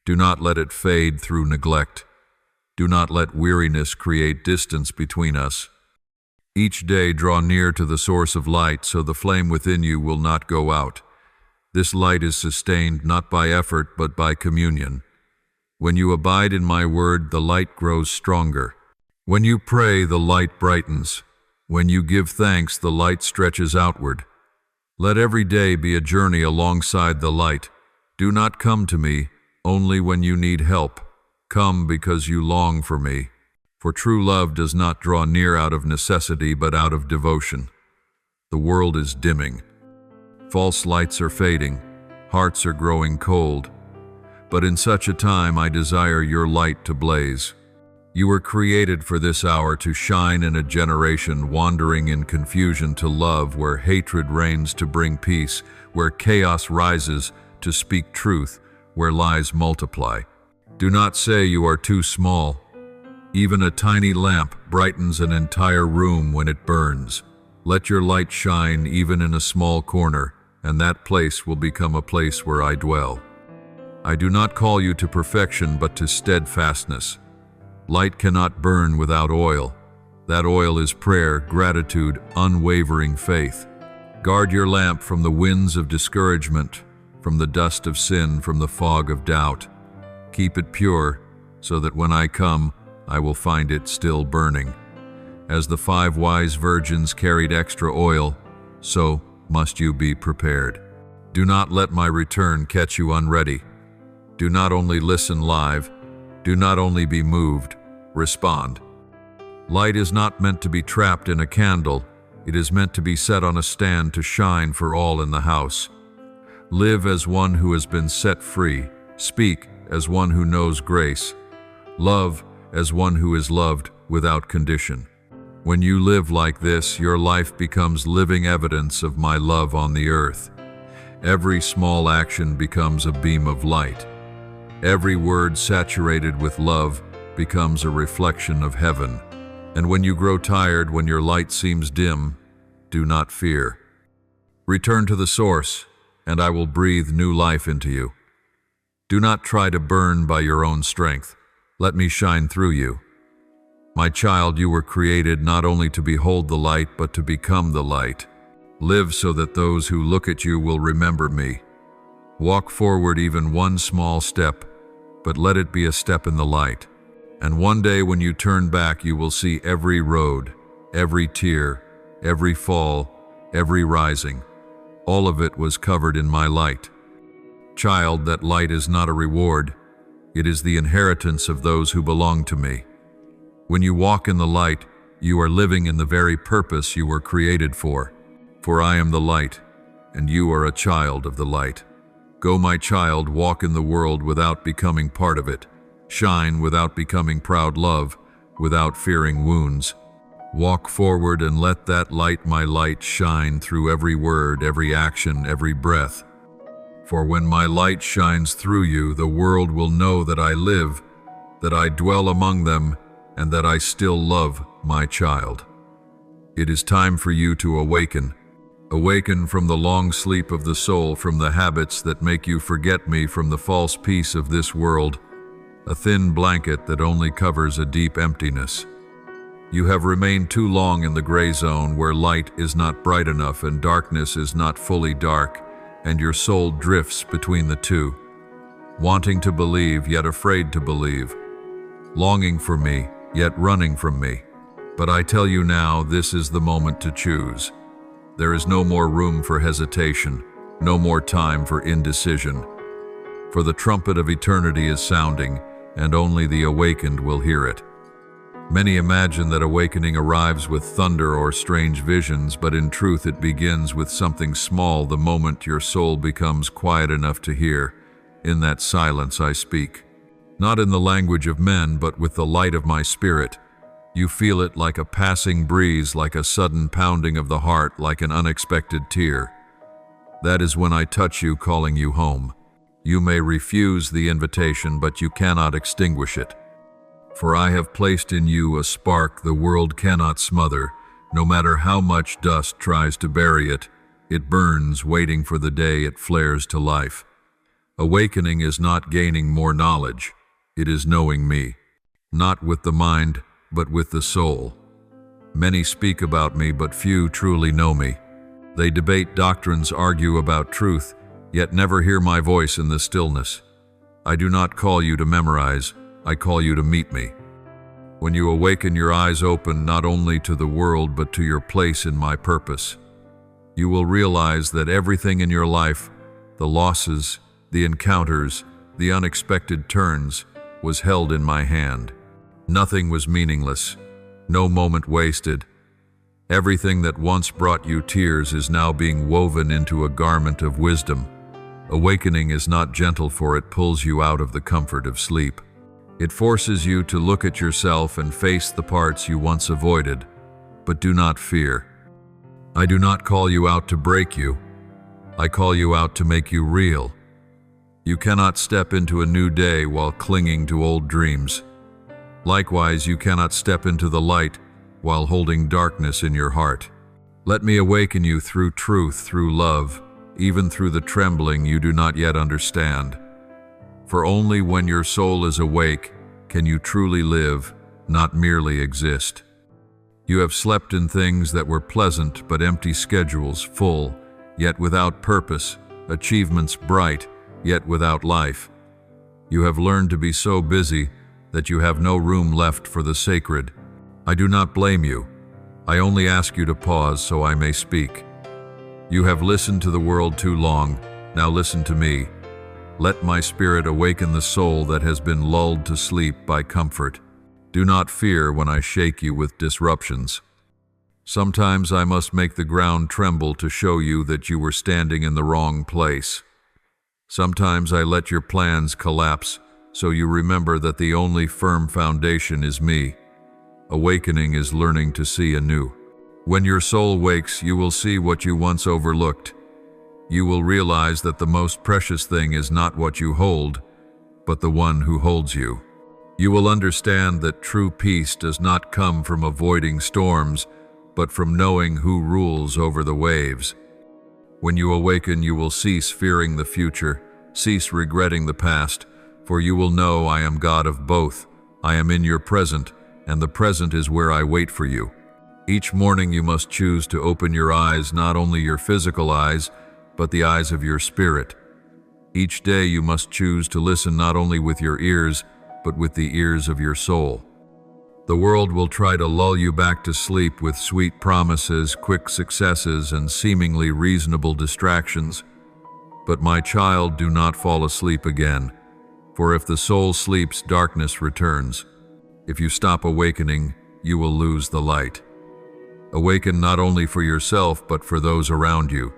Do not let it fade through neglect. Do not let weariness create distance between us. Each day draw near to the source of light so the flame within you will not go out. This light is sustained not by effort but by communion. When you abide in my word, the light grows stronger. When you pray, the light brightens. When you give thanks, the light stretches outward. Let every day be a journey alongside the light. Do not come to me only when you need help. Come because you long for me. For true love does not draw near out of necessity, but out of devotion. The world is dimming. False lights are fading. Hearts are growing cold. But in such a time I desire your light to blaze. You were created for this hour to shine in a generation wandering in confusion to love, where hatred reigns to bring peace, where chaos rises to speak truth, where lies multiply. Do not say you are too small. Even a tiny lamp brightens an entire room when it burns. Let your light shine even in a small corner, and that place will become a place where I dwell. I do not call you to perfection, but to steadfastness. Light cannot burn without oil. That oil is prayer, gratitude, unwavering faith. Guard your lamp from the winds of discouragement, from the dust of sin, from the fog of doubt. Keep it pure, so that when I come, I will find it still burning. As the 5 wise virgins carried extra oil, so must you be prepared. Do not let my return catch you unready. Do not only listen live, do not only be moved, respond. Light is not meant to be trapped in a candle. It is meant to be set on a stand to shine for all in the house. Live as one who has been set free. Speak as one who knows grace. Love as one who is loved without condition. When you live like this, your life becomes living evidence of my love on the earth. Every small action becomes a beam of light. Every word saturated with love becomes a reflection of heaven. And when you grow tired, when your light seems dim, do not fear. Return to the source, and I will breathe new life into you. Do not try to burn by your own strength. Let me shine through you. My child, you were created not only to behold the light, but to become the light. Live so that those who look at you will remember me. Walk forward even one small step, but let it be a step in the light. And one day when you turn back, you will see every road, every tear, every fall, every rising. All of it was covered in my light. Child, that light is not a reward. It is the inheritance of those who belong to me. When you walk in the light, you are living in the very purpose you were created for. For I am the light, and you are a child of the light. Go, my child, walk in the world without becoming part of it. Shine without becoming proud, love without fearing wounds. Walk forward and let that light, my light, shine through every word, every action, every breath. For when my light shines through you, the world will know that I live, that I dwell among them, and that I still love my child. It is time for you to awaken. Awaken from the long sleep of the soul, from the habits that make you forget me, from the false peace of this world, a thin blanket that only covers a deep emptiness. You have remained too long in the gray zone where light is not bright enough and darkness is not fully dark, and your soul drifts between the two, wanting to believe yet afraid to believe, longing for me yet running from me. But I tell you now, this is the moment to choose. There is no more room for hesitation, no more time for indecision. For the trumpet of eternity is sounding, and only the awakened will hear it. Many imagine that awakening arrives with thunder or strange visions, but in truth it begins with something small the moment your soul becomes quiet enough to hear. In that silence I speak. Not in the language of men, but with the light of my spirit. You feel it like a passing breeze, like a sudden pounding of the heart, like an unexpected tear. That is when I touch you, calling you home. You may refuse the invitation, but you cannot extinguish it. For I have placed in you a spark the world cannot smother. No matter how much dust tries to bury it, it burns, waiting for the day it flares to life. Awakening is not gaining more knowledge. It is knowing me, not with the mind, but with the soul. Many speak about me, but few truly know me. They debate doctrines, argue about truth, yet never hear my voice in the stillness. I do not call you to memorize, I call you to meet me. When you awaken, your eyes open not only to the world, but to your place in my purpose. You will realize that everything in your life, the losses, the encounters, the unexpected turns, was held in my hand. Nothing was meaningless, no moment wasted. Everything that once brought you tears is now being woven into a garment of wisdom. Awakening is not gentle, for it pulls you out of the comfort of sleep. It forces you to look at yourself and face the parts you once avoided. But do not fear. I do not call you out to break you. I call you out to make you real. You cannot step into a new day while clinging to old dreams. Likewise, you cannot step into the light while holding darkness in your heart. Let me awaken you through truth, through love, even through the trembling you do not yet understand. For only when your soul is awake can you truly live, not merely exist. You have slept in things that were pleasant but empty, schedules full, yet without purpose, achievements bright, yet without life. You have learned to be so busy that you have no room left for the sacred. I do not blame you. I only ask you to pause so I may speak. You have listened to the world too long. Now listen to me. Let my spirit awaken the soul that has been lulled to sleep by comfort. Do not fear when I shake you with disruptions. Sometimes I must make the ground tremble to show you that you were standing in the wrong place. Sometimes I let your plans collapse so you remember that the only firm foundation is me. Awakening is learning to see anew. When your soul wakes, you will see what you once overlooked. You will realize that the most precious thing is not what you hold, but the one who holds you. You will understand that true peace does not come from avoiding storms, but from knowing who rules over the waves. When you awaken, you will cease fearing the future, cease regretting the past, for you will know I am God of both. I am in your present, and the present is where I wait for you. Each morning you must choose to open your eyes, not only your physical eyes, but the eyes of your spirit. Each day you must choose to listen not only with your ears, but with the ears of your soul. The world will try to lull you back to sleep with sweet promises, quick successes, and seemingly reasonable distractions. But my child, do not fall asleep again, for if the soul sleeps, darkness returns. If you stop awakening, you will lose the light. Awaken not only for yourself, but for those around you.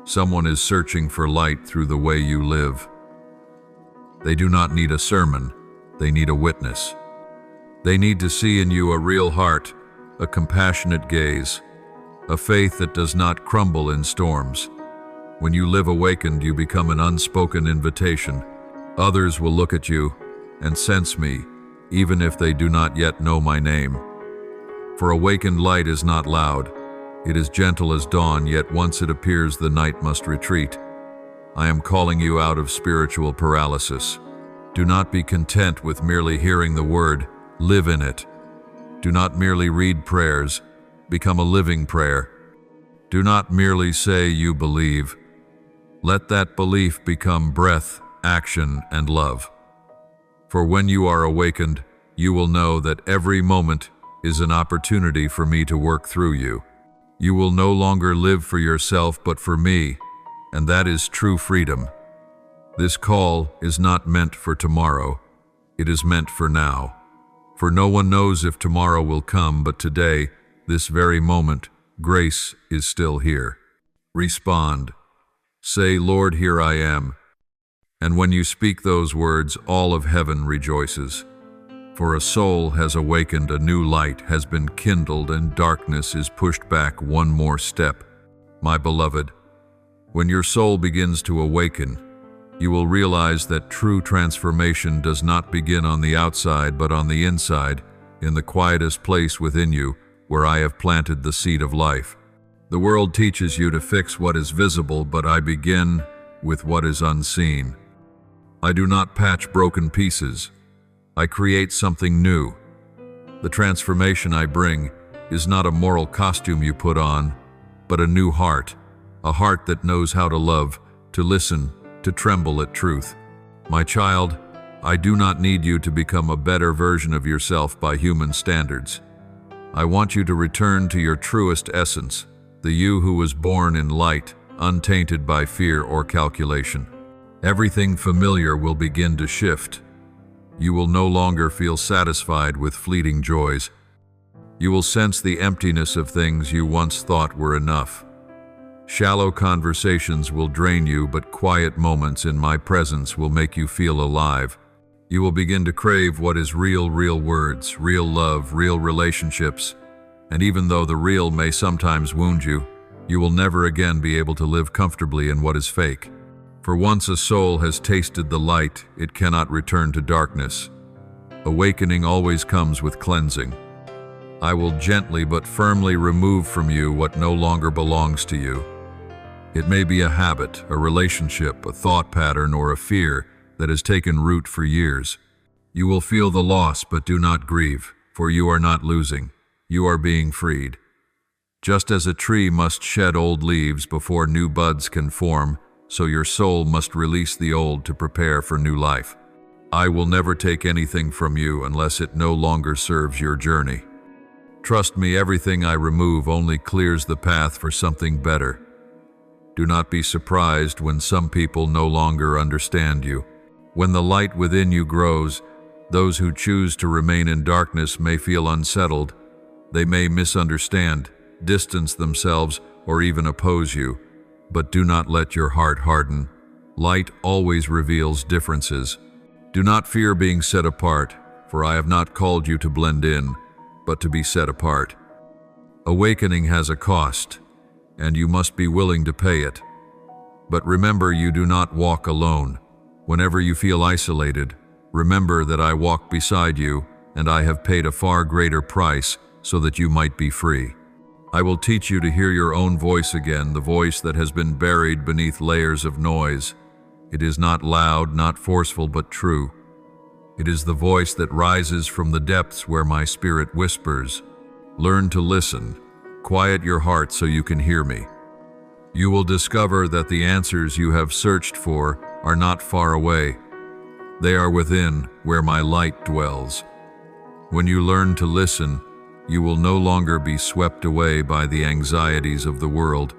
Someone is searching for light through the way you live. They do not need a sermon, they need a witness. They need to see in you a real heart, a compassionate gaze, a faith that does not crumble in storms. When you live awakened, you become an unspoken invitation. Others will look at you and sense me, even if they do not yet know my name. For awakened light is not loud. It is gentle as dawn, yet once it appears, the night must retreat. I am calling you out of spiritual paralysis. Do not be content with merely hearing the word. Live in it. Do not merely read prayers. Become a living prayer. Do not merely say you believe. Let that belief become breath, action, and love. For when you are awakened, you will know that every moment is an opportunity for me to work through you. You will no longer live for yourself, but for me, and that is true freedom. This call is not meant for tomorrow. It is meant for now. For no one knows if tomorrow will come, but today, this very moment, grace is still here. Respond. Say, Lord, here I am. And when you speak those words, all of heaven rejoices. For a soul has awakened, a new light has been kindled, and darkness is pushed back one more step. My beloved, when your soul begins to awaken, you will realize that true transformation does not begin on the outside, but on the inside, in the quietest place within you, where I have planted the seed of life. The world teaches you to fix what is visible, but I begin with what is unseen. I do not patch broken pieces. I create something new. The transformation I bring is not a moral costume you put on, but a new heart, a heart that knows how to love, to listen, to tremble at truth. My child, I do not need you to become a better version of yourself by human standards. I want you to return to your truest essence, the you who was born in light, untainted by fear or calculation. Everything familiar will begin to shift. You will no longer feel satisfied with fleeting joys. You will sense the emptiness of things you once thought were enough. Shallow conversations will drain you, but quiet moments in my presence will make you feel alive. You will begin to crave what is real words, real love, real relationships. And even though the real may sometimes wound you, you will never again be able to live comfortably in what is fake. For once a soul has tasted the light, it cannot return to darkness. Awakening always comes with cleansing. I will gently but firmly remove from you what no longer belongs to you. It may be a habit, a relationship, a thought pattern, or a fear that has taken root for years. You will feel the loss, but do not grieve, for you are not losing. You are being freed. Just as a tree must shed old leaves before new buds can form, so your soul must release the old to prepare for new life. I will never take anything from you unless it no longer serves your journey. Trust me, everything I remove only clears the path for something better. Do not be surprised when some people no longer understand you. When the light within you grows, those who choose to remain in darkness may feel unsettled. They may misunderstand, distance themselves, or even oppose you. But do not let your heart harden. Light always reveals differences. Do not fear being set apart, for I have not called you to blend in, but to be set apart. Awakening has a cost, and you must be willing to pay it. But remember, you do not walk alone. Whenever you feel isolated, remember that I walk beside you, and I have paid a far greater price so that you might be free. I will teach you to hear your own voice again, the voice that has been buried beneath layers of noise. It is not loud, not forceful, but true. It is the voice that rises from the depths where my spirit whispers. Learn to listen. Quiet your heart so you can hear me. You will discover that the answers you have searched for are not far away. They are within, where my light dwells. When you learn to listen, you will no longer be swept away by the anxieties of the world.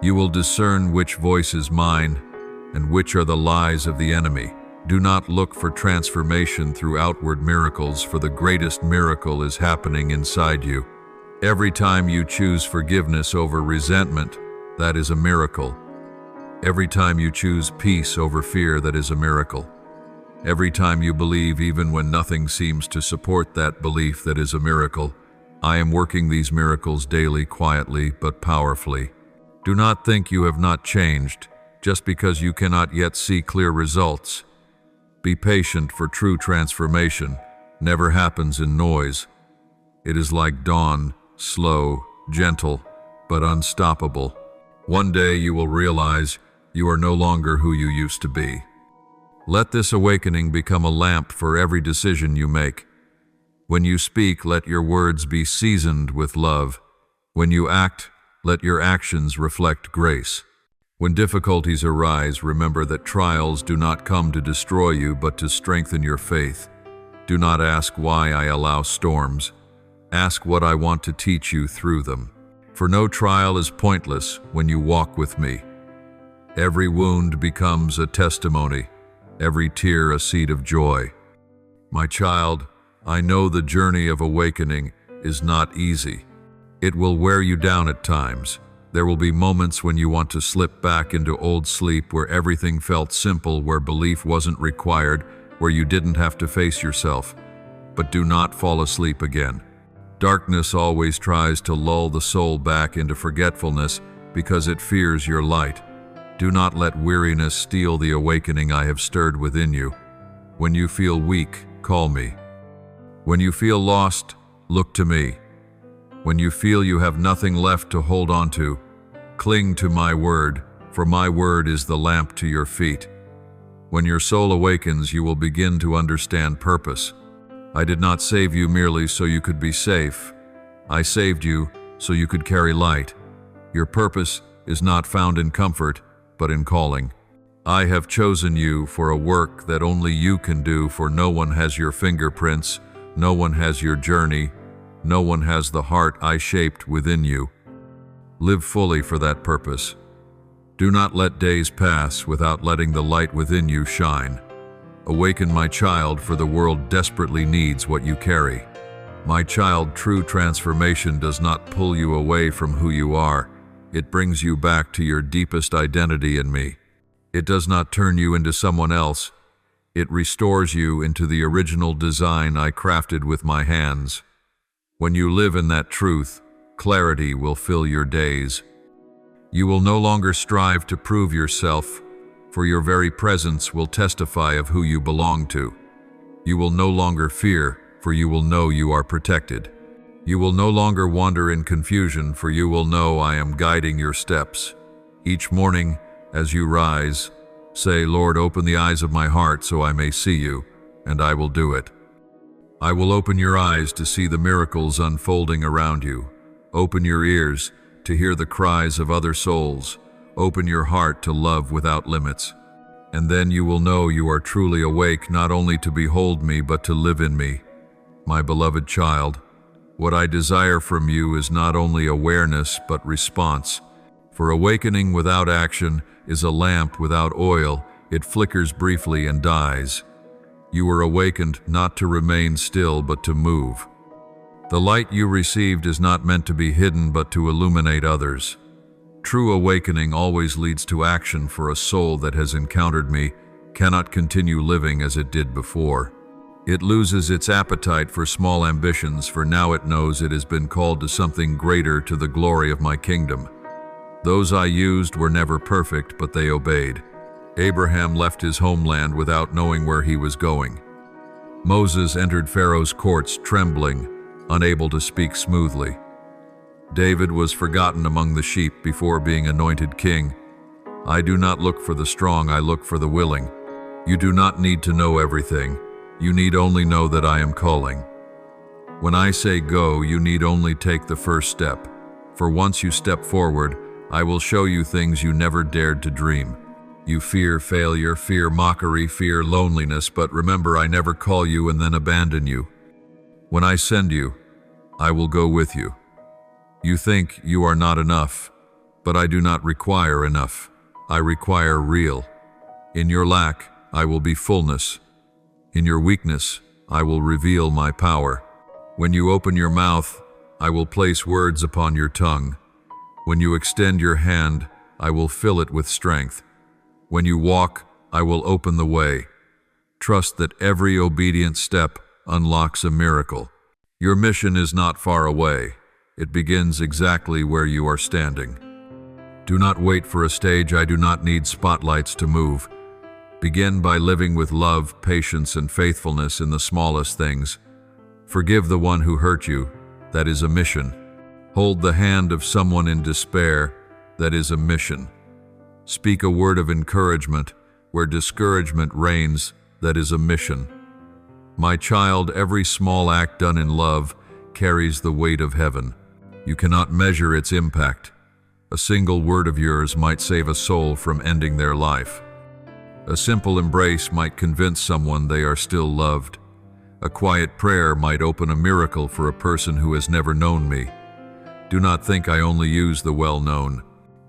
You will discern which voice is mine and which are the lies of the enemy. Do not look for transformation through outward miracles, for the greatest miracle is happening inside you. Every time you choose forgiveness over resentment, that is a miracle. Every time you choose peace over fear, that is a miracle. Every time you believe even when nothing seems to support that belief, that is a miracle. I am working these miracles daily, quietly but powerfully. Do not think you have not changed just because you cannot yet see clear results. Be patient, for true transformation never happens in noise. It is like dawn, slow, gentle, but unstoppable. One day you will realize you are no longer who you used to be. Let this awakening become a lamp for every decision you make. When you speak, let your words be seasoned with love. When you act, let your actions reflect grace. When difficulties arise, remember that trials do not come to destroy you, but to strengthen your faith. Do not ask why I allow storms. Ask what I want to teach you through them. For no trial is pointless when you walk with me. Every wound becomes a testimony, every tear a seed of joy. My child, I know the journey of awakening is not easy. It will wear you down at times. There will be moments when you want to slip back into old sleep, where everything felt simple, where belief wasn't required, where you didn't have to face yourself. But do not fall asleep again. Darkness always tries to lull the soul back into forgetfulness because it fears your light. Do not let weariness steal the awakening I have stirred within you. When you feel weak, call me. When you feel lost, look to me. When you feel you have nothing left to hold on to, cling to my word, for my word is the lamp to your feet. When your soul awakens, you will begin to understand purpose. I did not save you merely so you could be safe. I saved you so you could carry light. Your purpose is not found in comfort, but in calling. I have chosen you for a work that only you can do, for no one has your fingerprints, no one has your journey, no one has the heart I shaped within you. Live fully for that purpose. Do not let days pass without letting the light within you shine. Awaken, my child, for the world desperately needs what you carry. My child, true transformation does not pull you away from who you are. It brings you back to your deepest identity in me. It does not turn you into someone else. It restores you into the original design I crafted with my hands. When you live in that truth, clarity will fill your days. You will no longer strive to prove yourself, for your very presence will testify of who you belong to. You will no longer fear, for you will know you are protected. You will no longer wander in confusion, for you will know I am guiding your steps. Each morning, as you rise, say, Lord, open the eyes of my heart so I may see you, and I will do it. I will open your eyes to see the miracles unfolding around you. Open your ears to hear the cries of other souls. Open your heart to love without limits. And then you will know you are truly awake, not only to behold me, but to live in me. My beloved child, what I desire from you is not only awareness, but response. For awakening without action is a lamp without oil. It flickers briefly and dies. You were awakened not to remain still, but to move. The light you received is not meant to be hidden, but to illuminate others. True awakening always leads to action, for a soul that has encountered me cannot continue living as it did before. It loses its appetite for small ambitions, for now it knows it has been called to something greater, to the glory of my kingdom. Those I used were never perfect, but they obeyed. Abraham left his homeland without knowing where he was going. Moses entered Pharaoh's courts trembling, unable to speak smoothly. David was forgotten among the sheep before being anointed king. I do not look for the strong, I look for the willing. You do not need to know everything. You need only know that I am calling. When I say go, you need only take the first step. For once you step forward, I will show you things you never dared to dream. You fear failure, fear mockery, fear loneliness, but remember, I never call you and then abandon you. When I send you, I will go with you. You think you are not enough, but I do not require enough. I require real. In your lack, I will be fullness. In your weakness, I will reveal my power. When you open your mouth, I will place words upon your tongue. When you extend your hand, I will fill it with strength. When you walk, I will open the way. Trust that every obedient step unlocks a miracle. Your mission is not far away. It begins exactly where you are standing. Do not wait for a stage. I do not need spotlights to move. Begin by living with love, patience, and faithfulness in the smallest things. Forgive the one who hurt you. That is a mission. Hold the hand of someone in despair. That is a mission. Speak a word of encouragement where discouragement reigns. That is a mission. My child, every small act done in love carries the weight of heaven. You cannot measure its impact. A single word of yours might save a soul from ending their life. A simple embrace might convince someone they are still loved. A quiet prayer might open a miracle for a person who has never known me. Do not think I only use the well-known.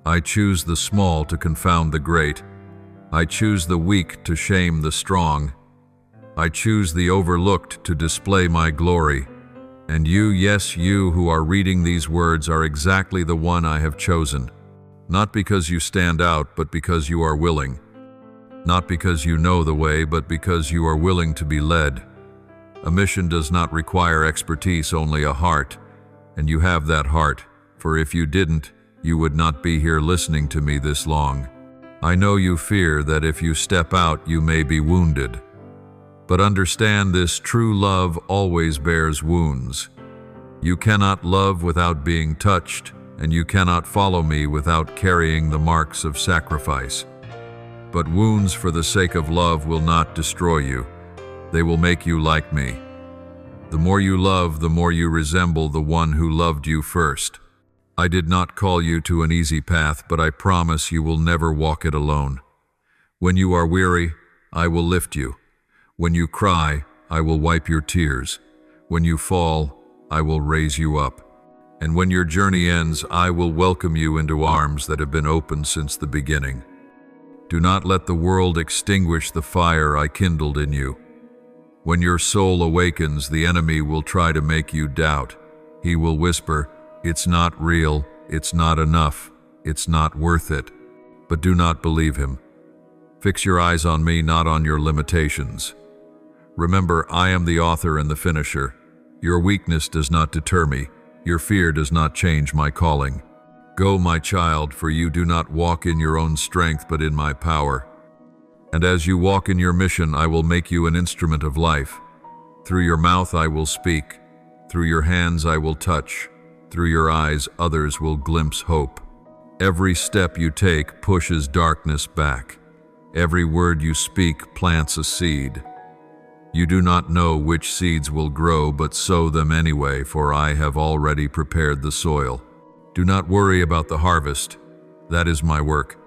I choose the small to confound the great. I choose the weak to shame the strong. I choose the overlooked to display my glory. And you, yes, you who are reading these words are exactly the one I have chosen. Not because you stand out, but because you are willing. Not because you know the way, but because you are willing to be led. A mission does not require expertise, only a heart. And you have that heart, for if you didn't, you would not be here listening to me this long. I know you fear that if you step out, you may be wounded. But understand this, true love always bears wounds. You cannot love without being touched, and you cannot follow me without carrying the marks of sacrifice. But wounds for the sake of love will not destroy you. They will make you like me. The more you love, the more you resemble the one who loved you first. I did not call you to an easy path, but I promise you will never walk it alone. When you are weary, I will lift you. When you cry, I will wipe your tears. When you fall, I will raise you up. And when your journey ends, I will welcome you into arms that have been open since the beginning. Do not let the world extinguish the fire I kindled in you. When your soul awakens, the enemy will try to make you doubt. He will whisper, "It's not real, it's not enough, it's not worth it." But do not believe him. Fix your eyes on me, not on your limitations. Remember, I am the author and the finisher. Your weakness does not deter me. Your fear does not change my calling. Go, my child, for you do not walk in your own strength, but in my power. And as you walk in your mission, I will make you an instrument of life. Through your mouth I will speak. Through your hands I will touch. Through your eyes others will glimpse hope. Every step you take pushes darkness back. Every word you speak plants a seed. You do not know which seeds will grow, but sow them anyway, for I have already prepared the soil. Do not worry about the harvest. That is my work.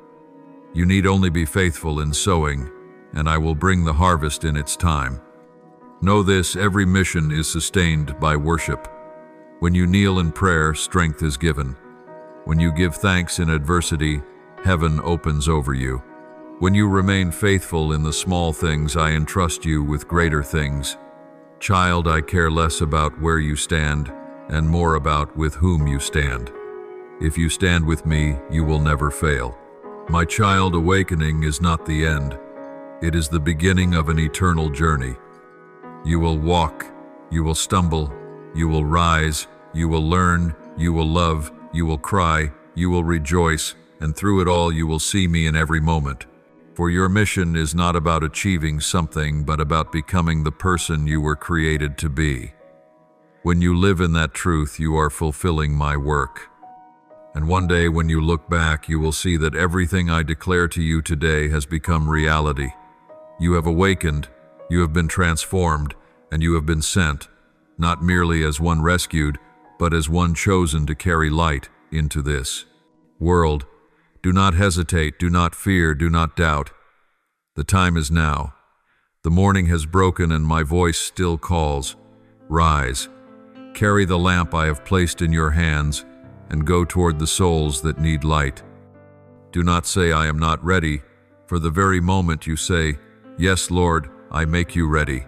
You need only be faithful in sowing, and I will bring the harvest in its time. Know this, every mission is sustained by worship. When you kneel in prayer, strength is given. When you give thanks in adversity, heaven opens over you. When you remain faithful in the small things, I entrust you with greater things. Child, I care less about where you stand, and more about with whom you stand. If you stand with me, you will never fail. My child, awakening is not the end. It is the beginning of an eternal journey. You will walk, you will stumble, you will rise, you will learn, you will love, you will cry, you will rejoice, and through it all you will see me in every moment. For your mission is not about achieving something, but about becoming the person you were created to be. When you live in that truth, you are fulfilling my work. And one day when you look back, you will see that everything I declare to you today has become reality. You have awakened, you have been transformed, and you have been sent, not merely as one rescued, but as one chosen to carry light into this world. Do not hesitate, do not fear, do not doubt. The time is now. The morning has broken and my voice still calls. Rise, carry the lamp I have placed in your hands, and go toward the souls that need light. Do not say, I am not ready, for the very moment you say, Yes, Lord, I make you ready.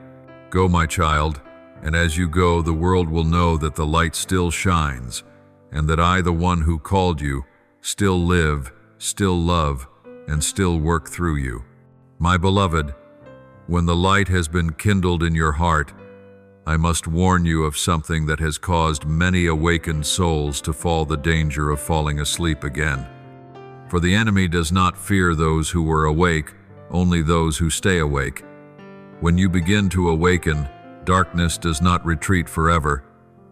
Go, my child, and as you go, the world will know that the light still shines, and that I, the one who called you, still live, still love, and still work through you. My beloved, when the light has been kindled in your heart, I must warn you of something that has caused many awakened souls to fall the danger of falling asleep again. For the enemy does not fear those who were awake, only those who stay awake. When you begin to awaken, darkness does not retreat forever.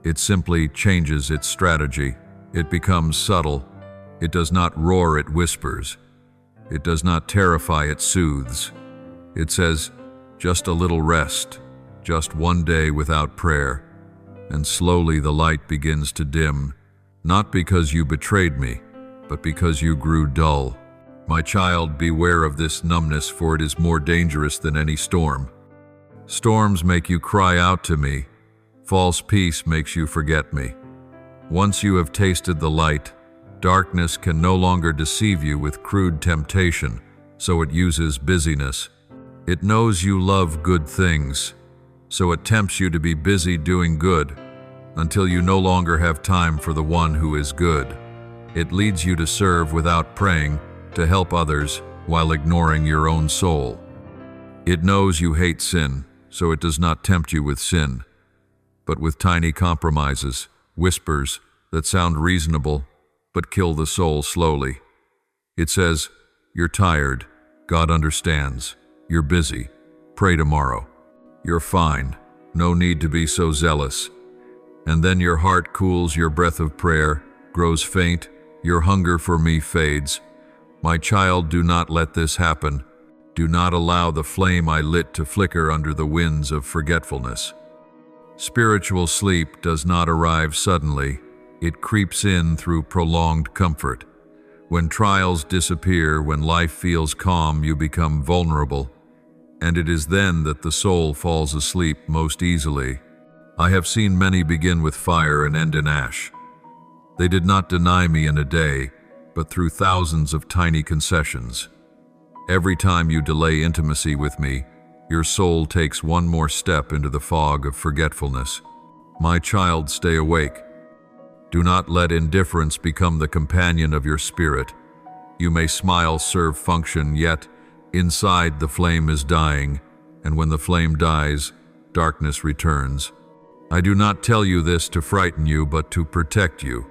It simply changes its strategy. It becomes subtle. It does not roar, it whispers. It does not terrify, it soothes. It says, just a little rest, just one day without prayer. And slowly the light begins to dim, not because you betrayed me, but because you grew dull. My child, beware of this numbness, for it is more dangerous than any storm. Storms make you cry out to me. False peace makes you forget me. Once you have tasted the light, darkness can no longer deceive you with crude temptation, so it uses busyness. It knows you love good things, so it tempts you to be busy doing good, until you no longer have time for the one who is good. It leads you to serve without praying, to help others, while ignoring your own soul. It knows you hate sin, so it does not tempt you with sin, but with tiny compromises, whispers that sound reasonable, but kill the soul slowly. It says, you're tired, God understands, you're busy, pray tomorrow. You're fine, no need to be so zealous. And then your heart cools, your breath of prayer grows faint, your hunger for me fades. My child, do not let this happen. Do not allow the flame I lit to flicker under the winds of forgetfulness. Spiritual sleep does not arrive suddenly. It creeps in through prolonged comfort. When trials disappear, when life feels calm, you become vulnerable, and it is then that the soul falls asleep most easily. I have seen many begin with fire and end in ash. They did not deny me in a day, but through thousands of tiny concessions. Every time you delay intimacy with me, your soul takes one more step into the fog of forgetfulness. My child, stay awake. Do not let indifference become the companion of your spirit. You may smile, serve, function, yet inside the flame is dying, and when the flame dies, darkness returns. I do not tell you this to frighten you, but to protect you.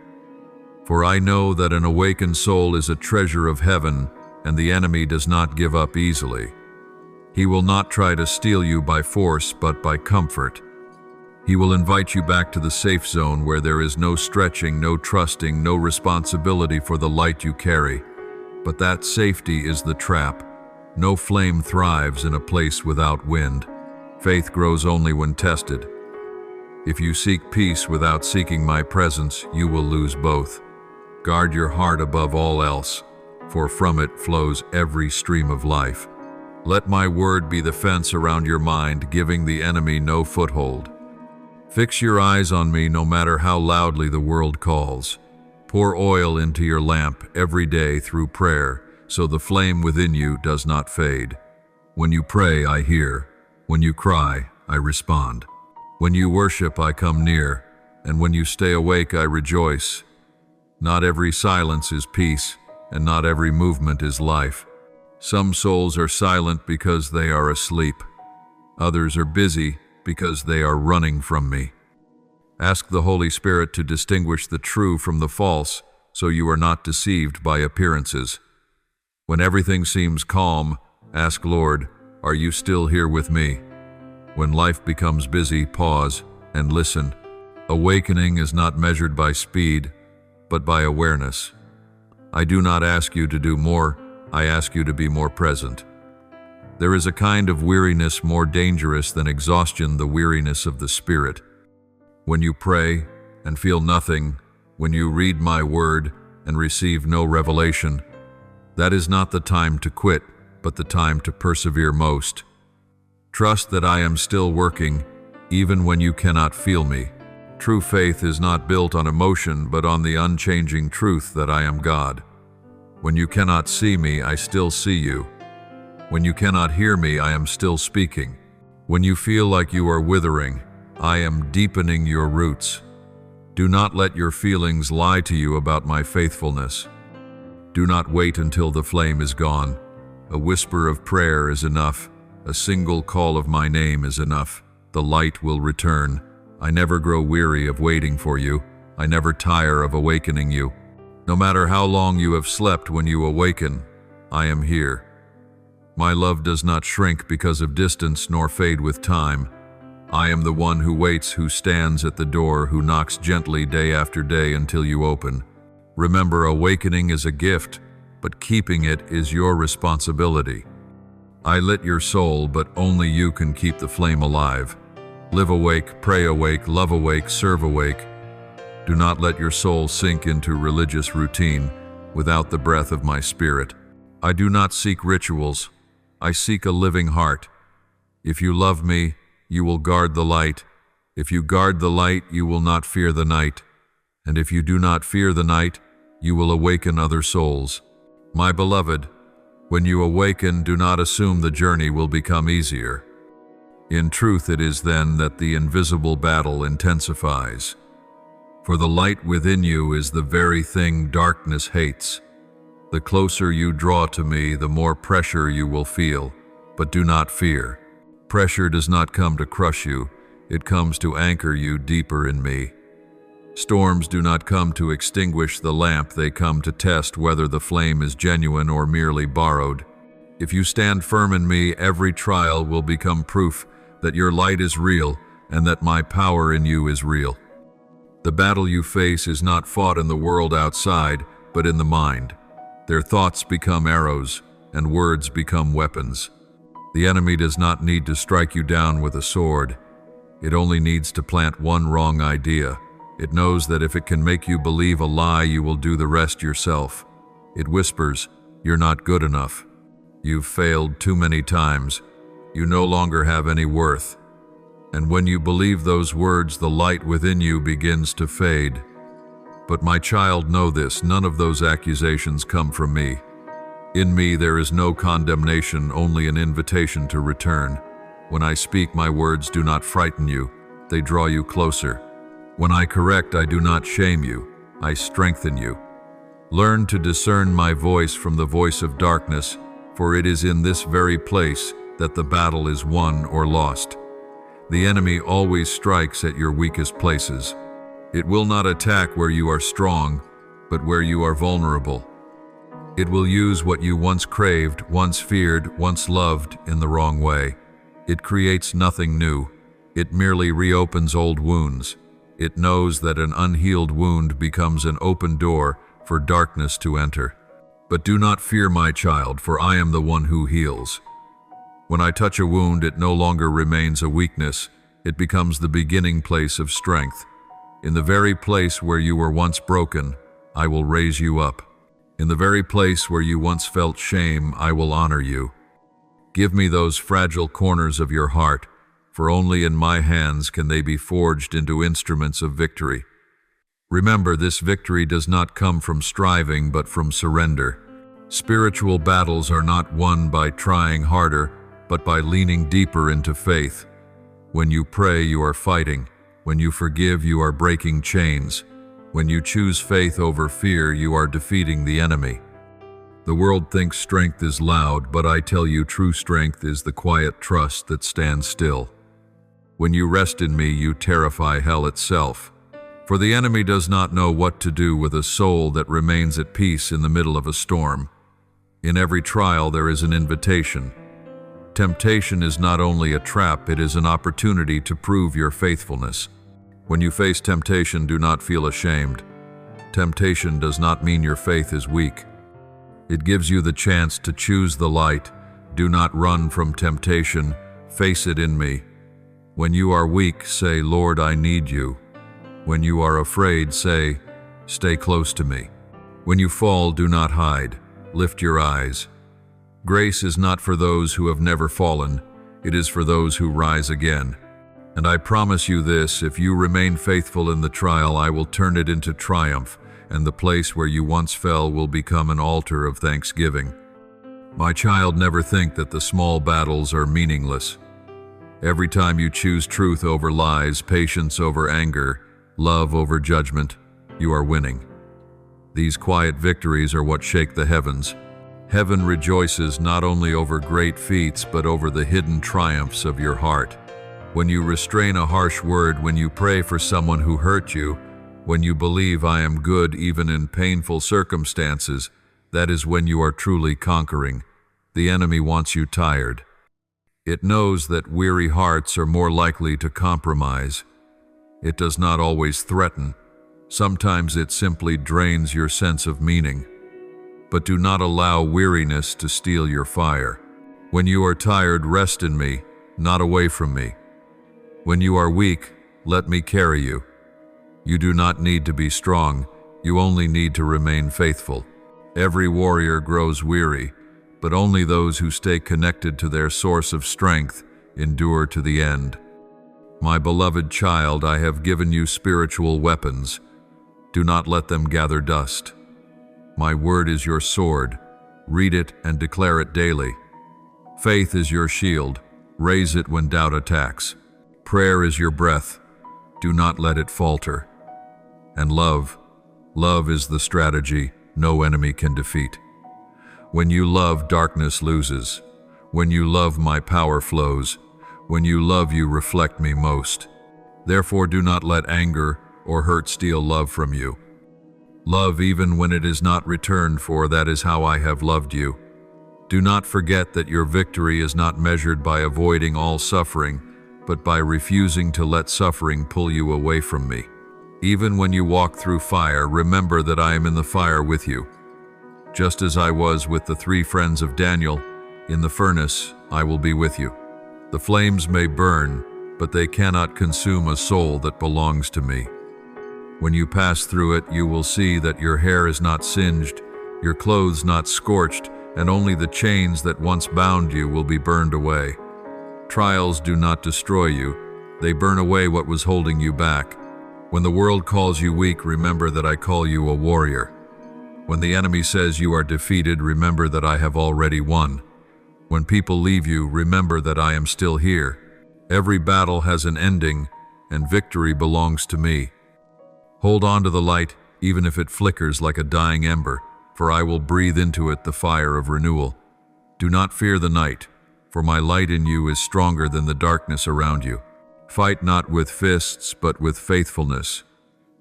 For I know that an awakened soul is a treasure of heaven, and the enemy does not give up easily. He will not try to steal you by force, but by comfort. He will invite you back to the safe zone where there is no stretching, no trusting, no responsibility for the light you carry. But that safety is the trap. No flame thrives in a place without wind. Faith grows only when tested. If you seek peace without seeking my presence, you will lose both. Guard your heart above all else, for from it flows every stream of life. Let my word be the fence around your mind, giving the enemy no foothold. Fix your eyes on me no matter how loudly the world calls. Pour oil into your lamp every day through prayer, so the flame within you does not fade. When you pray, I hear. When you cry, I respond. When you worship, I come near. And when you stay awake, I rejoice. Not every silence is peace, and not every movement is life. Some souls are silent because they are asleep. Others are busy because they are running from me. Ask the Holy Spirit to distinguish the true from the false, so you are not deceived by appearances. When everything seems calm, ask, Lord, are you still here with me? When life becomes busy, pause and listen. Awakening is not measured by speed, but by awareness. I do not ask you to do more, I ask you to be more present. There is a kind of weariness more dangerous than exhaustion, the weariness of the spirit. When you pray and feel nothing, when you read my word and receive no revelation, that is not the time to quit, but the time to persevere most. Trust that I am still working, even when you cannot feel me. True faith is not built on emotion, but on the unchanging truth that I am God. When you cannot see me, I still see you. When you cannot hear me, I am still speaking. When you feel like you are withering, I am deepening your roots. Do not let your feelings lie to you about my faithfulness. Do not wait until the flame is gone. A whisper of prayer is enough. A single call of my name is enough. The light will return. I never grow weary of waiting for you. I never tire of awakening you. No matter how long you have slept, when you awaken, I am here. My love does not shrink because of distance nor fade with time. I am the one who waits, who stands at the door, who knocks gently day after day until you open. Remember, awakening is a gift, but keeping it is your responsibility. I lit your soul, but only you can keep the flame alive. Live awake, pray awake, love awake, serve awake. Do not let your soul sink into religious routine without the breath of my spirit. I do not seek rituals. I seek a living heart. If you love me, you will guard the light. If you guard the light, you will not fear the night. And if you do not fear the night, you will awaken other souls. My beloved, when you awaken, do not assume the journey will become easier. In truth, it is then that the invisible battle intensifies. For the light within you is the very thing darkness hates. The closer you draw to me, the more pressure you will feel, but do not fear. Pressure does not come to crush you, it comes to anchor you deeper in me. Storms do not come to extinguish the lamp, they come to test whether the flame is genuine or merely borrowed. If you stand firm in me, every trial will become proof that your light is real and that my power in you is real. The battle you face is not fought in the world outside, but in the mind. Their thoughts become arrows, and words become weapons. The enemy does not need to strike you down with a sword. It only needs to plant one wrong idea. It knows that if it can make you believe a lie, you will do the rest yourself. It whispers, "You're not good enough. You've failed too many times. You no longer have any worth." And when you believe those words, the light within you begins to fade. But my child, know this, none of those accusations come from me. In me there is no condemnation, only an invitation to return. When I speak, my words do not frighten you, they draw you closer. When I correct, I do not shame you, I strengthen you. Learn to discern my voice from the voice of darkness, for it is in this very place that the battle is won or lost. The enemy always strikes at your weakest places. It will not attack where you are strong, but where you are vulnerable. It will use what you once craved, once feared, once loved in the wrong way. It creates nothing new. It merely reopens old wounds. It knows that an unhealed wound becomes an open door for darkness to enter. But do not fear, my child, for I am the one who heals. When I touch a wound, it no longer remains a weakness. It becomes the beginning place of strength. In the very place where you were once broken, I will raise you up. In the very place where you once felt shame, I will honor you. Give me those fragile corners of your heart, for only in my hands can they be forged into instruments of victory. Remember, this victory does not come from striving, but from surrender. Spiritual battles are not won by trying harder, but by leaning deeper into faith. When you pray, you are fighting. When you forgive, you are breaking chains. When you choose faith over fear, you are defeating the enemy. The world thinks strength is loud, but I tell you, true strength is the quiet trust that stands still. When you rest in me, you terrify hell itself. For the enemy does not know what to do with a soul that remains at peace in the middle of a storm. In every trial, there is an invitation. Temptation is not only a trap, it is an opportunity to prove your faithfulness. When you face temptation, do not feel ashamed. Temptation does not mean your faith is weak. It gives you the chance to choose the light. Do not run from temptation. Face it in me. When you are weak, say, Lord, I need you. When you are afraid, say, stay close to me. When you fall, do not hide. Lift your eyes. Grace is not for those who have never fallen. It is for those who rise again. And I promise you this, if you remain faithful in the trial, I will turn it into triumph, and the place where you once fell will become an altar of thanksgiving. My child, never think that the small battles are meaningless. Every time you choose truth over lies, patience over anger, love over judgment, you are winning. These quiet victories are what shake the heavens. Heaven rejoices not only over great feats, but over the hidden triumphs of your heart. When you restrain a harsh word, when you pray for someone who hurt you, when you believe I am good even in painful circumstances, that is when you are truly conquering. The enemy wants you tired. It knows that weary hearts are more likely to compromise. It does not always threaten. Sometimes it simply drains your sense of meaning. But do not allow weariness to steal your fire. When you are tired, rest in me, not away from me. When you are weak, let me carry you. You do not need to be strong, you only need to remain faithful. Every warrior grows weary, but only those who stay connected to their source of strength endure to the end. My beloved child, I have given you spiritual weapons. Do not let them gather dust. My word is your sword. Read it and declare it daily. Faith is your shield. Raise it when doubt attacks. Prayer is your breath. Do not let it falter. And love is the strategy no enemy can defeat. When you love, darkness loses. When you love, my power flows. When you love, you reflect me most. Therefore, do not let anger or hurt steal love from you. Love even when it is not returned, for that is how I have loved you. Do not forget that your victory is not measured by avoiding all suffering, but by refusing to let suffering pull you away from me. Even when you walk through fire, remember that I am in the fire with you. Just as I was with the 3 friends of Daniel, in the furnace I will be with you. The flames may burn, but they cannot consume a soul that belongs to me. When you pass through it, you will see that your hair is not singed, your clothes not scorched, and only the chains that once bound you will be burned away. Trials do not destroy you, they burn away what was holding you back. When the world calls you weak, remember that I call you a warrior. When the enemy says you are defeated, remember that I have already won. When people leave you, remember that I am still here. Every battle has an ending, and victory belongs to me. Hold on to the light, even if it flickers like a dying ember, for I will breathe into it the fire of renewal. Do not fear the night, for my light in you is stronger than the darkness around you. Fight not with fists, but with faithfulness.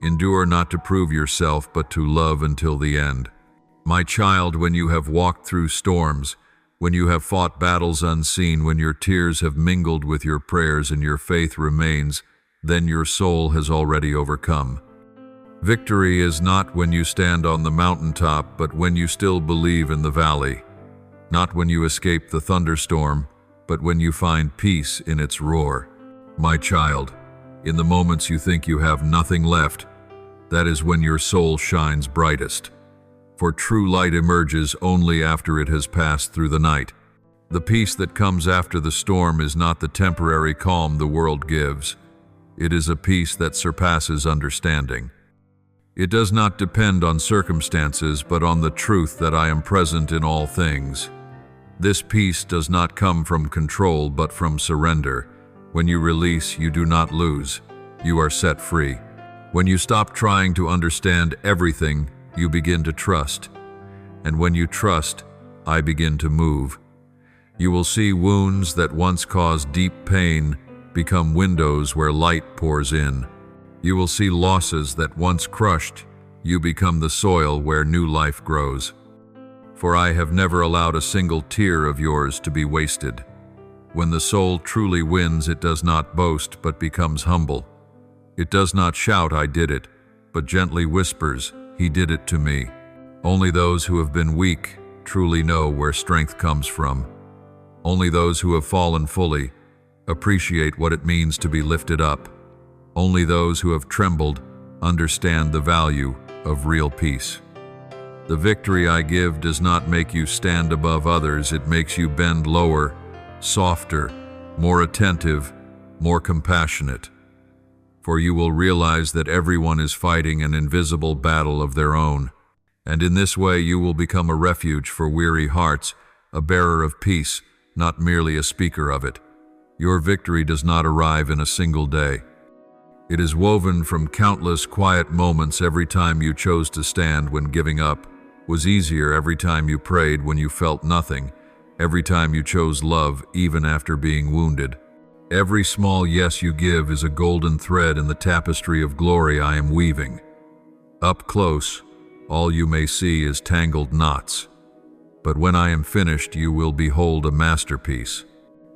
Endure not to prove yourself, but to love until the end. My child, when you have walked through storms, when you have fought battles unseen, when your tears have mingled with your prayers and your faith remains, then your soul has already overcome. Victory is not when you stand on the mountaintop, but when you still believe in the valley. Not when you escape the thunderstorm, but when you find peace in its roar. My child, in the moments you think you have nothing left, that is when your soul shines brightest. For true light emerges only after it has passed through the night. The peace that comes after the storm is not the temporary calm the world gives. It is a peace that surpasses understanding. It does not depend on circumstances, but on the truth that I am present in all things. This peace does not come from control, but from surrender. When you release, you do not lose. You are set free. When you stop trying to understand everything, you begin to trust. And when you trust, I begin to move. You will see wounds that once caused deep pain become windows where light pours in. You will see losses that once crushed you become the soil where new life grows. For I have never allowed a single tear of yours to be wasted. When the soul truly wins, it does not boast, but becomes humble. It does not shout, "I did it," but gently whispers, "He did it to me." Only those who have been weak truly know where strength comes from. Only those who have fallen fully appreciate what it means to be lifted up. Only those who have trembled understand the value of real peace. The victory I give does not make you stand above others, it makes you bend lower, softer, more attentive, more compassionate. For you will realize that everyone is fighting an invisible battle of their own, and in this way you will become a refuge for weary hearts, a bearer of peace, not merely a speaker of it. Your victory does not arrive in a single day. It is woven from countless quiet moments. Every time you chose to stand when giving up was easier, every time you prayed when you felt nothing, every time you chose love even after being wounded. Every small yes you give is a golden thread in the tapestry of glory I am weaving. Up close, all you may see is tangled knots. But when I am finished, you will behold a masterpiece.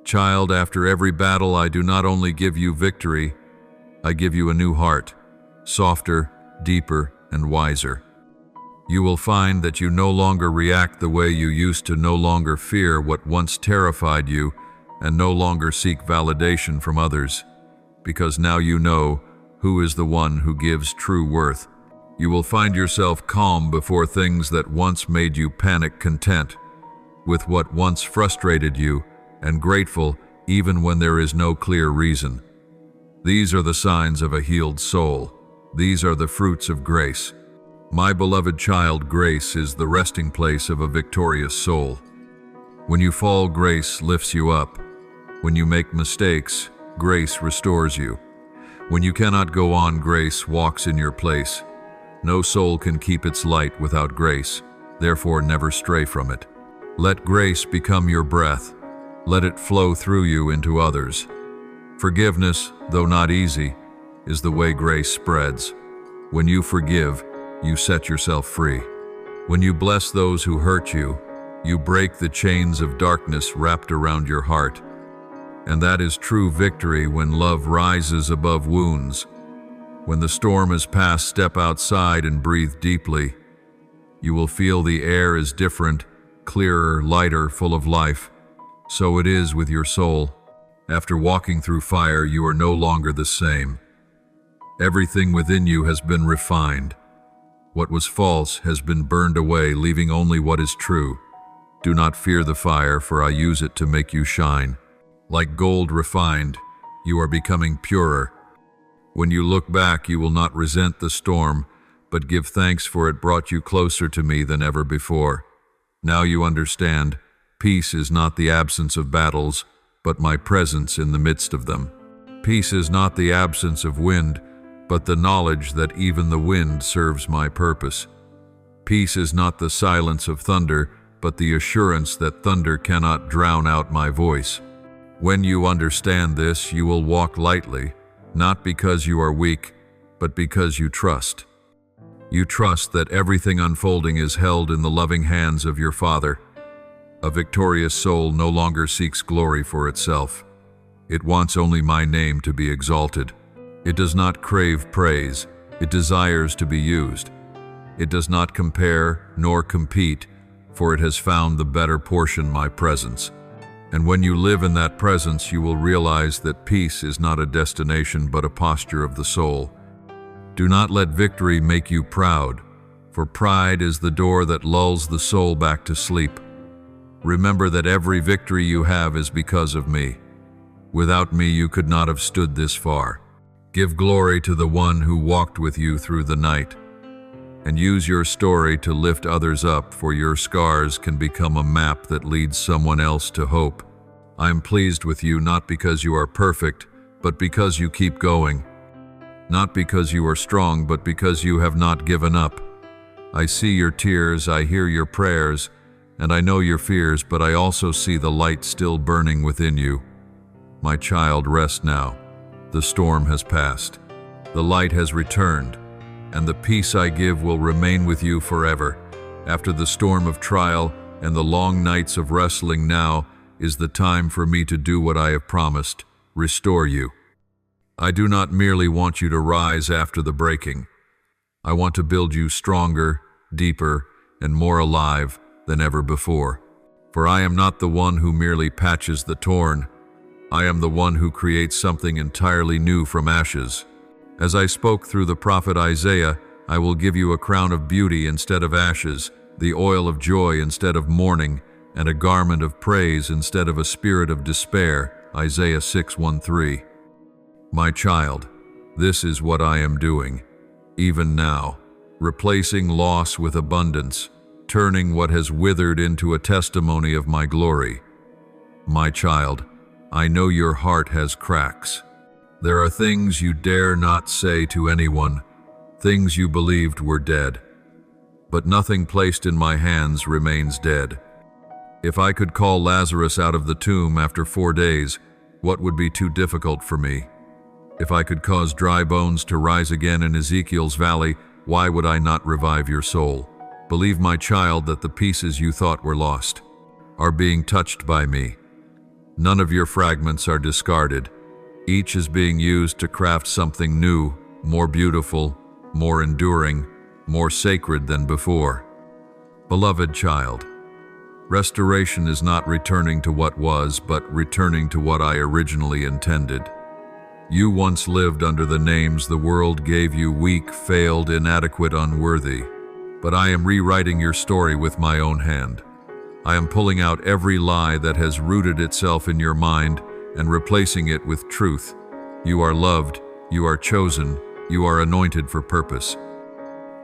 Child, after every battle, I do not only give you victory, I give you a new heart, softer, deeper, and wiser. You will find that you no longer react the way you used to, no longer fear what once terrified you, and no longer seek validation from others, because now you know who is the one who gives true worth. You will find yourself calm before things that once made you panic, content with what once frustrated you, and grateful even when there is no clear reason. These are the signs of a healed soul. These are the fruits of grace. My beloved child, grace is the resting place of a victorious soul. When you fall, grace lifts you up. When you make mistakes, grace restores you. When you cannot go on, grace walks in your place. No soul can keep its light without grace, therefore never stray from it. Let grace become your breath. Let it flow through you into others. Forgiveness, though not easy, is the way grace spreads. When you forgive, you set yourself free. When you bless those who hurt you, you break the chains of darkness wrapped around your heart. And that is true victory when love rises above wounds. When the storm is past, step outside and breathe deeply. You will feel the air is different, clearer, lighter, full of life. So it is with your soul. After walking through fire, you are no longer the same. Everything within you has been refined. What was false has been burned away, leaving only what is true. Do not fear the fire, for I use it to make you shine. Like gold refined, you are becoming purer. When you look back, you will not resent the storm, but give thanks, for it brought you closer to me than ever before. Now you understand, Peace is not the absence of battles, but my presence in the midst of them. Peace is not the absence of wind, but the knowledge that even the wind serves my purpose. Peace is not the silence of thunder, but the assurance that thunder cannot drown out my voice. When you understand this, you will walk lightly, not because you are weak, but because you trust. You trust that everything unfolding is held in the loving hands of your Father. A victorious soul no longer seeks glory for itself. It wants only my name to be exalted. It does not crave praise, it desires to be used. It does not compare nor compete, for it has found the better portion, my presence. And when you live in that presence, you will realize that peace is not a destination but a posture of the soul. Do not let victory make you proud, for pride is the door that lulls the soul back to sleep. Remember that every victory you have is because of me. Without me, you could not have stood this far. Give glory to the one who walked with you through the night. And use your story to lift others up, for your scars can become a map that leads someone else to hope. I am pleased with you not because you are perfect, but because you keep going. Not because you are strong, but because you have not given up. I see your tears, I hear your prayers, and I know your fears, but I also see the light still burning within you. My child, rest now. The storm has passed. The light has returned, and the peace I give will remain with you forever. After the storm of trial and the long nights of wrestling, now is the time for me to do what I have promised, restore you. I do not merely want you to rise after the breaking. I want to build you stronger, deeper, and more alive than ever before. For I am not the one who merely patches the torn. I am the one who creates something entirely new from ashes. As I spoke through the prophet Isaiah, I will give you a crown of beauty instead of ashes, the oil of joy instead of mourning, and a garment of praise instead of a spirit of despair. Isaiah 6:1-3. My child, this is what I am doing, even now, replacing loss with abundance, turning what has withered into a testimony of my glory. My child, I know your heart has cracks. There are things you dare not say to anyone, things you believed were dead. But nothing placed in my hands remains dead. If I could call Lazarus out of the tomb after 4 days, what would be too difficult for me? If I could cause dry bones to rise again in Ezekiel's valley, why would I not revive your soul? Believe, my child, that the pieces you thought were lost are being touched by me. None of your fragments are discarded. Each is being used to craft something new, more beautiful, more enduring, more sacred than before. Beloved child, restoration is not returning to what was, but returning to what I originally intended. You once lived under the names the world gave you: weak, failed, inadequate, unworthy. But I am rewriting your story with my own hand. I am pulling out every lie that has rooted itself in your mind and replacing it with truth. You are loved, you are chosen, you are anointed for purpose.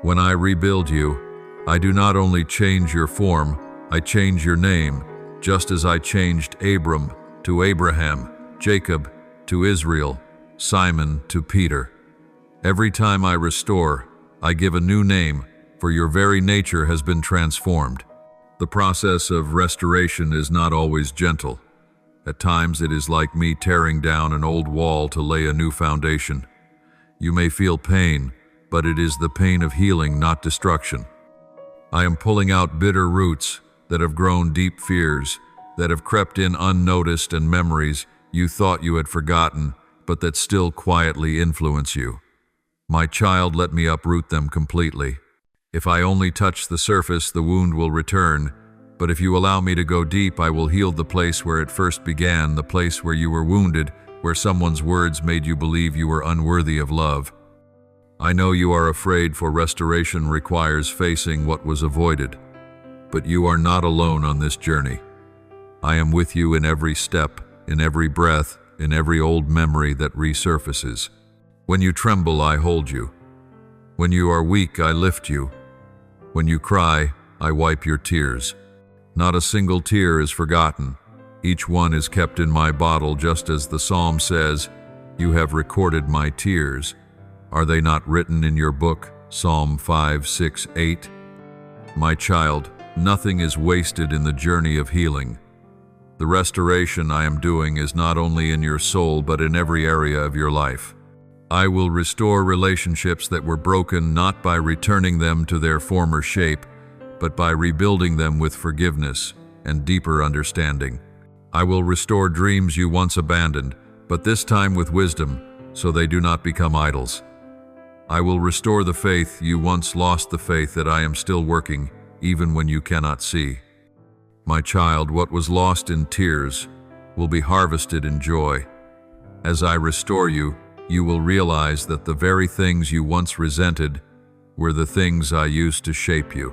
When I rebuild you, I do not only change your form, I change your name, just as I changed Abram to Abraham, Jacob to Israel, Simon to Peter. Every time I restore, I give a new name, for your very nature has been transformed. The process of restoration is not always gentle. At times it is like me tearing down an old wall to lay a new foundation. You may feel pain, but it is the pain of healing, not destruction. I am pulling out bitter roots that have grown deep fears, that have crept in unnoticed, and memories you thought you had forgotten, but that still quietly influence you. My child, let me uproot them completely. If I only touch the surface, the wound will return, but if you allow me to go deep, I will heal the place where it first began, the place where you were wounded, where someone's words made you believe you were unworthy of love. I know you are afraid, for restoration requires facing what was avoided, but you are not alone on this journey. I am with you in every step, in every breath, in every old memory that resurfaces. When you tremble, I hold you. When you are weak, I lift you. When you cry, I wipe your tears. Not a single tear is forgotten. Each one is kept in my bottle, just as the psalm says, "You have recorded my tears. Are they not written in your book?" Psalm 5, 6, 8. My child, nothing is wasted in the journey of healing. The restoration I am doing is not only in your soul, but in every area of your life. I will restore relationships that were broken, not by returning them to their former shape, but by rebuilding them with forgiveness and deeper understanding. I will restore dreams you once abandoned, but this time with wisdom, so they do not become idols. I will restore the faith you once lost, the faith that I am still working, even when you cannot see. My child, what was lost in tears will be harvested in joy. As I restore you, you will realize that the very things you once resented were the things I used to shape you.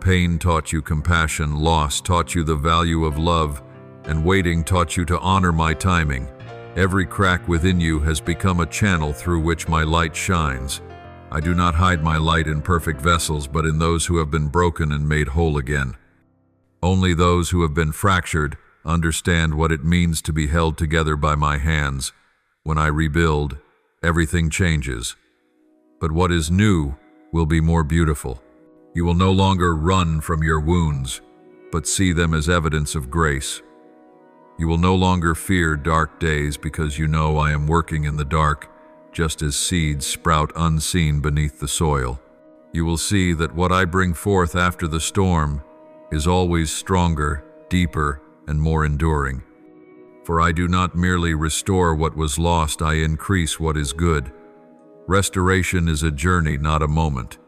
Pain taught you compassion, loss taught you the value of love, and waiting taught you to honor my timing. Every crack within you has become a channel through which my light shines. I do not hide my light in perfect vessels, but in those who have been broken and made whole again. Only those who have been fractured understand what it means to be held together by my hands. When I rebuild, everything changes. But what is new will be more beautiful. You will no longer run from your wounds, but see them as evidence of grace. You will no longer fear dark days, because you know I am working in the dark, just as seeds sprout unseen beneath the soil. You will see that what I bring forth after the storm is always stronger, deeper, and more enduring. For I do not merely restore what was lost, I increase what is good. Restoration is a journey, not a moment.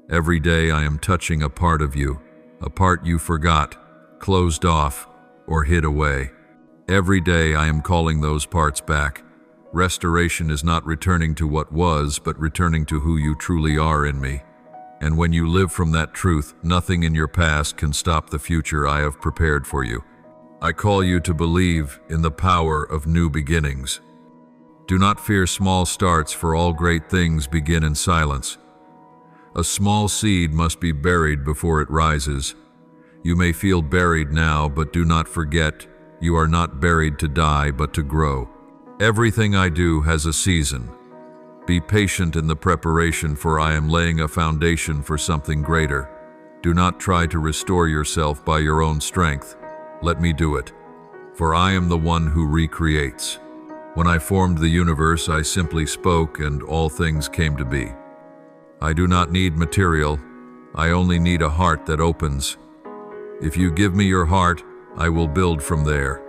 Every day I am touching a part of you, a part you forgot, closed off, or hid away. Every day I am calling those parts back. Restoration is not returning to what was, but returning to who you truly are in me. And when you live from that truth, nothing in your past can stop the future I have prepared for you. I call you to believe in the power of new beginnings. Do not fear small starts, for all great things begin in silence. A small seed must be buried before it rises. You may feel buried now, but do not forget, you are not buried to die, but to grow. Everything I do has a season. Be patient in the preparation, for I am laying a foundation for something greater. Do not try to restore yourself by your own strength. Let me do it, for I am the one who recreates. When I formed the universe, I simply spoke, and all things came to be. I do not need material. I only need a heart that opens. If you give me your heart, I will build from there,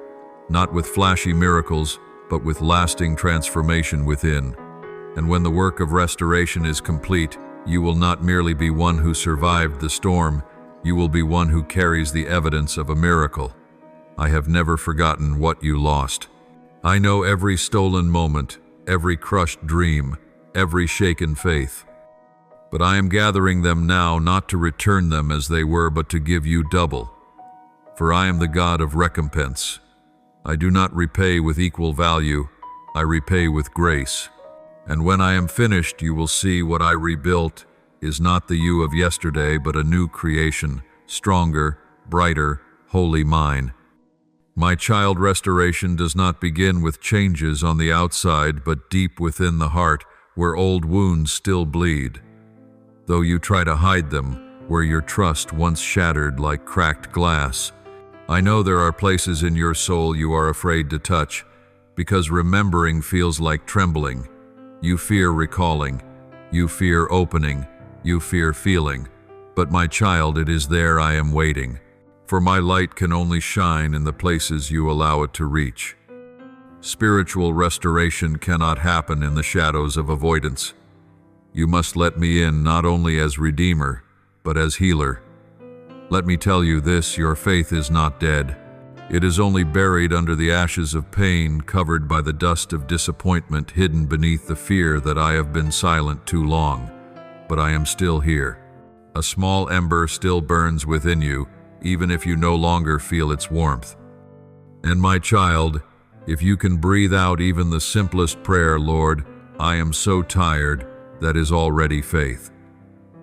not with flashy miracles, but with lasting transformation within. And when the work of restoration is complete, you will not merely be one who survived the storm, you will be one who carries the evidence of a miracle. I have never forgotten what you lost. I know every stolen moment, every crushed dream, every shaken faith. But I am gathering them now, not to return them as they were, but to give you double. For I am the God of recompense. I do not repay with equal value, I repay with grace. And when I am finished, you will see what I rebuilt is not the you of yesterday, but a new creation, stronger, brighter, wholly mine. My child, restoration does not begin with changes on the outside, but deep within the heart, where old wounds still bleed. Though you try to hide them, where your trust once shattered like cracked glass, I know there are places in your soul you are afraid to touch, because remembering feels like trembling. You fear recalling, you fear opening, you fear feeling. But my child, it is there I am waiting, for my light can only shine in the places you allow it to reach. Spiritual restoration cannot happen in the shadows of avoidance. You must let me in, not only as Redeemer, but as healer. Let me tell you this, your faith is not dead. It is only buried under the ashes of pain, covered by the dust of disappointment, hidden beneath the fear that I have been silent too long. But I am still here. A small ember still burns within you, even if you no longer feel its warmth. And my child, if you can breathe out even the simplest prayer, Lord, I am so tired, that is already faith.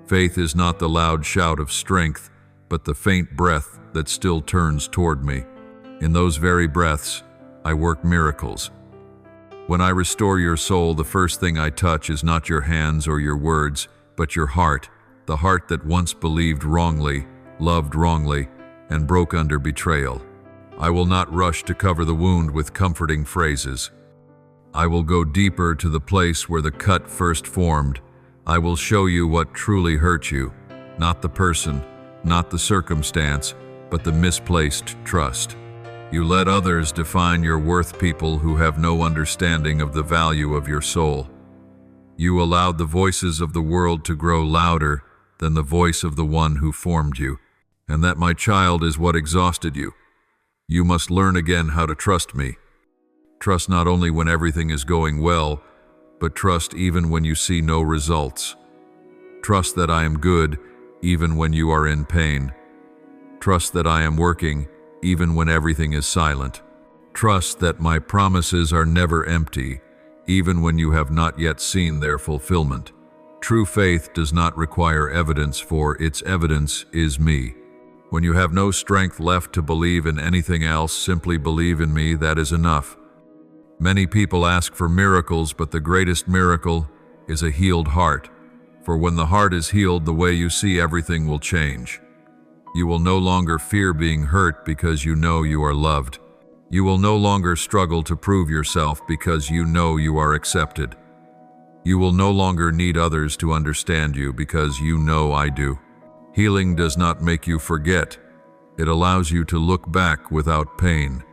Faith is not the loud shout of strength, but the faint breath that still turns toward me. In those very breaths, I work miracles. When I restore your soul, the first thing I touch is not your hands or your words, but your heart, the heart that once believed wrongly, loved wrongly, and broke under betrayal. I will not rush to cover the wound with comforting phrases. I will go deeper to the place where the cut first formed. I will show you what truly hurt you, not the person, not the circumstance, but the misplaced trust. You let others define your worth, people who have no understanding of the value of your soul. You allowed the voices of the world to grow louder than the voice of the one who formed you. And that, my child, is what exhausted you. You must learn again how to trust me. Trust not only when everything is going well, but trust even when you see no results. Trust that I am good even when you are in pain. Trust that I am working even when everything is silent. Trust that my promises are never empty, even when you have not yet seen their fulfillment. True faith does not require evidence, for its evidence is me. When you have no strength left to believe in anything else, simply believe in me, that is enough. Many people ask for miracles, but the greatest miracle is a healed heart. For when the heart is healed, the way you see everything will change. You will no longer fear being hurt because you know you are loved. You will no longer struggle to prove yourself because you know you are accepted. You will no longer need others to understand you because you know I do. Healing does not make you forget. It allows you to look back without pain.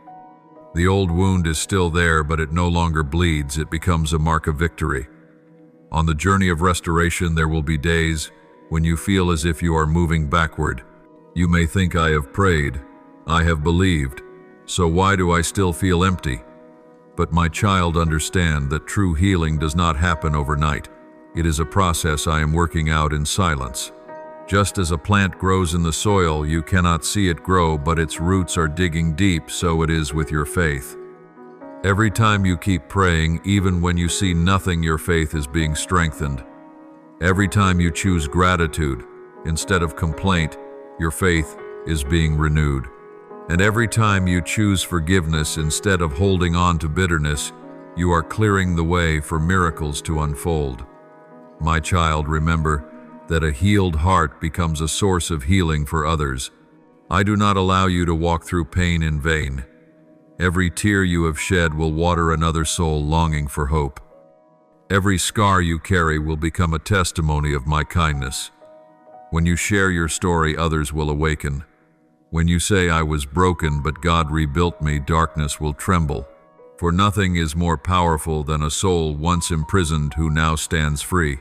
The old wound is still there, but it no longer bleeds. It becomes a mark of victory. On the journey of restoration, there will be days when you feel as if you are moving backward. You may think, I have prayed, I have believed, so why do I still feel empty? But my child, understand that true healing does not happen overnight. It is a process I am working out in silence. Just as a plant grows in the soil, you cannot see it grow, but its roots are digging deep, so it is with your faith. Every time you keep praying, even when you see nothing, your faith is being strengthened. Every time you choose gratitude instead of complaint, your faith is being renewed. And every time you choose forgiveness instead of holding on to bitterness, you are clearing the way for miracles to unfold. My child, remember that a healed heart becomes a source of healing for others. I do not allow you to walk through pain in vain. Every tear you have shed will water another soul longing for hope. Every scar you carry will become a testimony of my kindness. When you share your story, others will awaken. When you say, I was broken, but God rebuilt me, darkness will tremble. For nothing is more powerful than a soul once imprisoned who now stands free.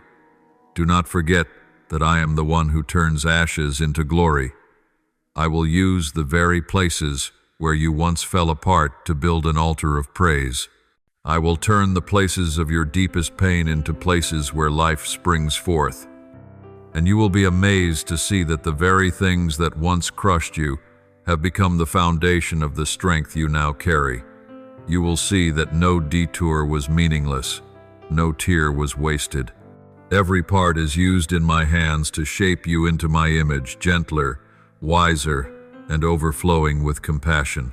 Do not forget that I am the one who turns ashes into glory. I will use the very places where you once fell apart to build an altar of praise. I will turn the places of your deepest pain into places where life springs forth. And you will be amazed to see that the very things that once crushed you have become the foundation of the strength you now carry. You will see that no detour was meaningless, no tear was wasted. Every part is used in my hands to shape you into my image, gentler, wiser, and overflowing with compassion.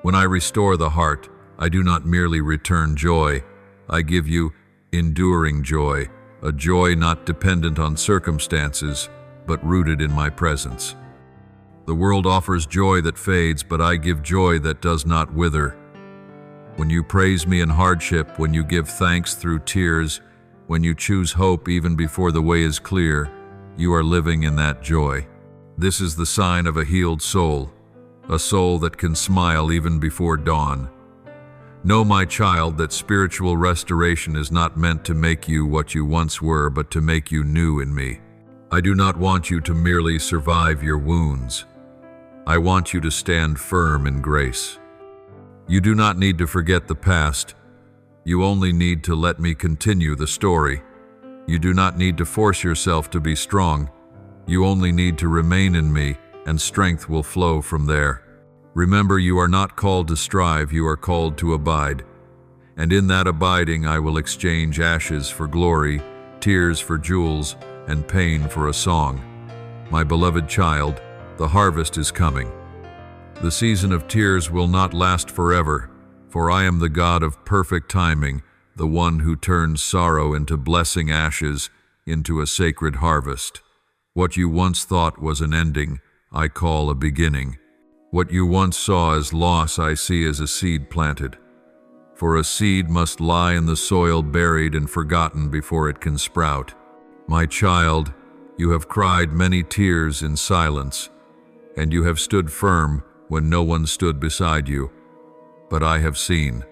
When I restore the heart, I do not merely return joy, I give you enduring joy, a joy not dependent on circumstances, but rooted in my presence. The world offers joy that fades, but I give joy that does not wither. When you praise me in hardship, when you give thanks through tears, when you choose hope even before the way is clear, you are living in that joy. This is the sign of a healed soul, a soul that can smile even before dawn. Know, my child, that spiritual restoration is not meant to make you what you once were, but to make you new in me. I do not want you to merely survive your wounds. I want you to stand firm in grace. You do not need to forget the past. You only need to let me continue the story. You do not need to force yourself to be strong. You only need to remain in me, and strength will flow from there. Remember, you are not called to strive, you are called to abide. And in that abiding I will exchange ashes for glory, tears for jewels, and pain for a song. My beloved child, The harvest is coming. The season of tears will not last forever, for I am the God of perfect timing, the one who turns sorrow into blessing, ashes into a sacred harvest. What you once thought was an ending, I call a beginning. What you once saw as loss, I see as a seed planted. For a seed must lie in the soil, buried and forgotten before it can sprout. My child, you have cried many tears in silence, and you have stood firm when no one stood beside you. But I have seen.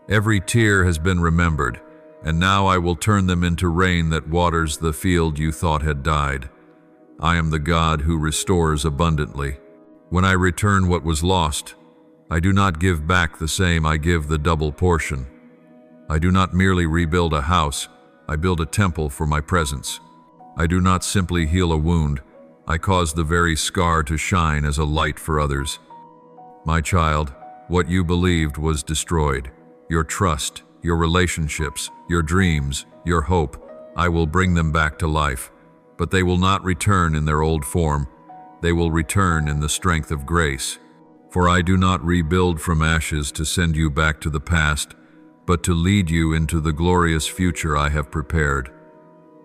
Every tear has been remembered, and now I will turn them into rain that waters the field you thought had died. I am the God who restores abundantly. When I return what was lost, I do not give back the same, I give the double portion. I do not merely rebuild a house, I build a temple for my presence. I do not simply heal a wound, I cause the very scar to shine as a light for others. My child, what you believed was destroyed. Your trust, your relationships, your dreams, your hope, I will bring them back to life. But they will not return in their old form. They will return in the strength of grace. For I do not rebuild from ashes to send you back to the past, but to lead you into the glorious future I have prepared.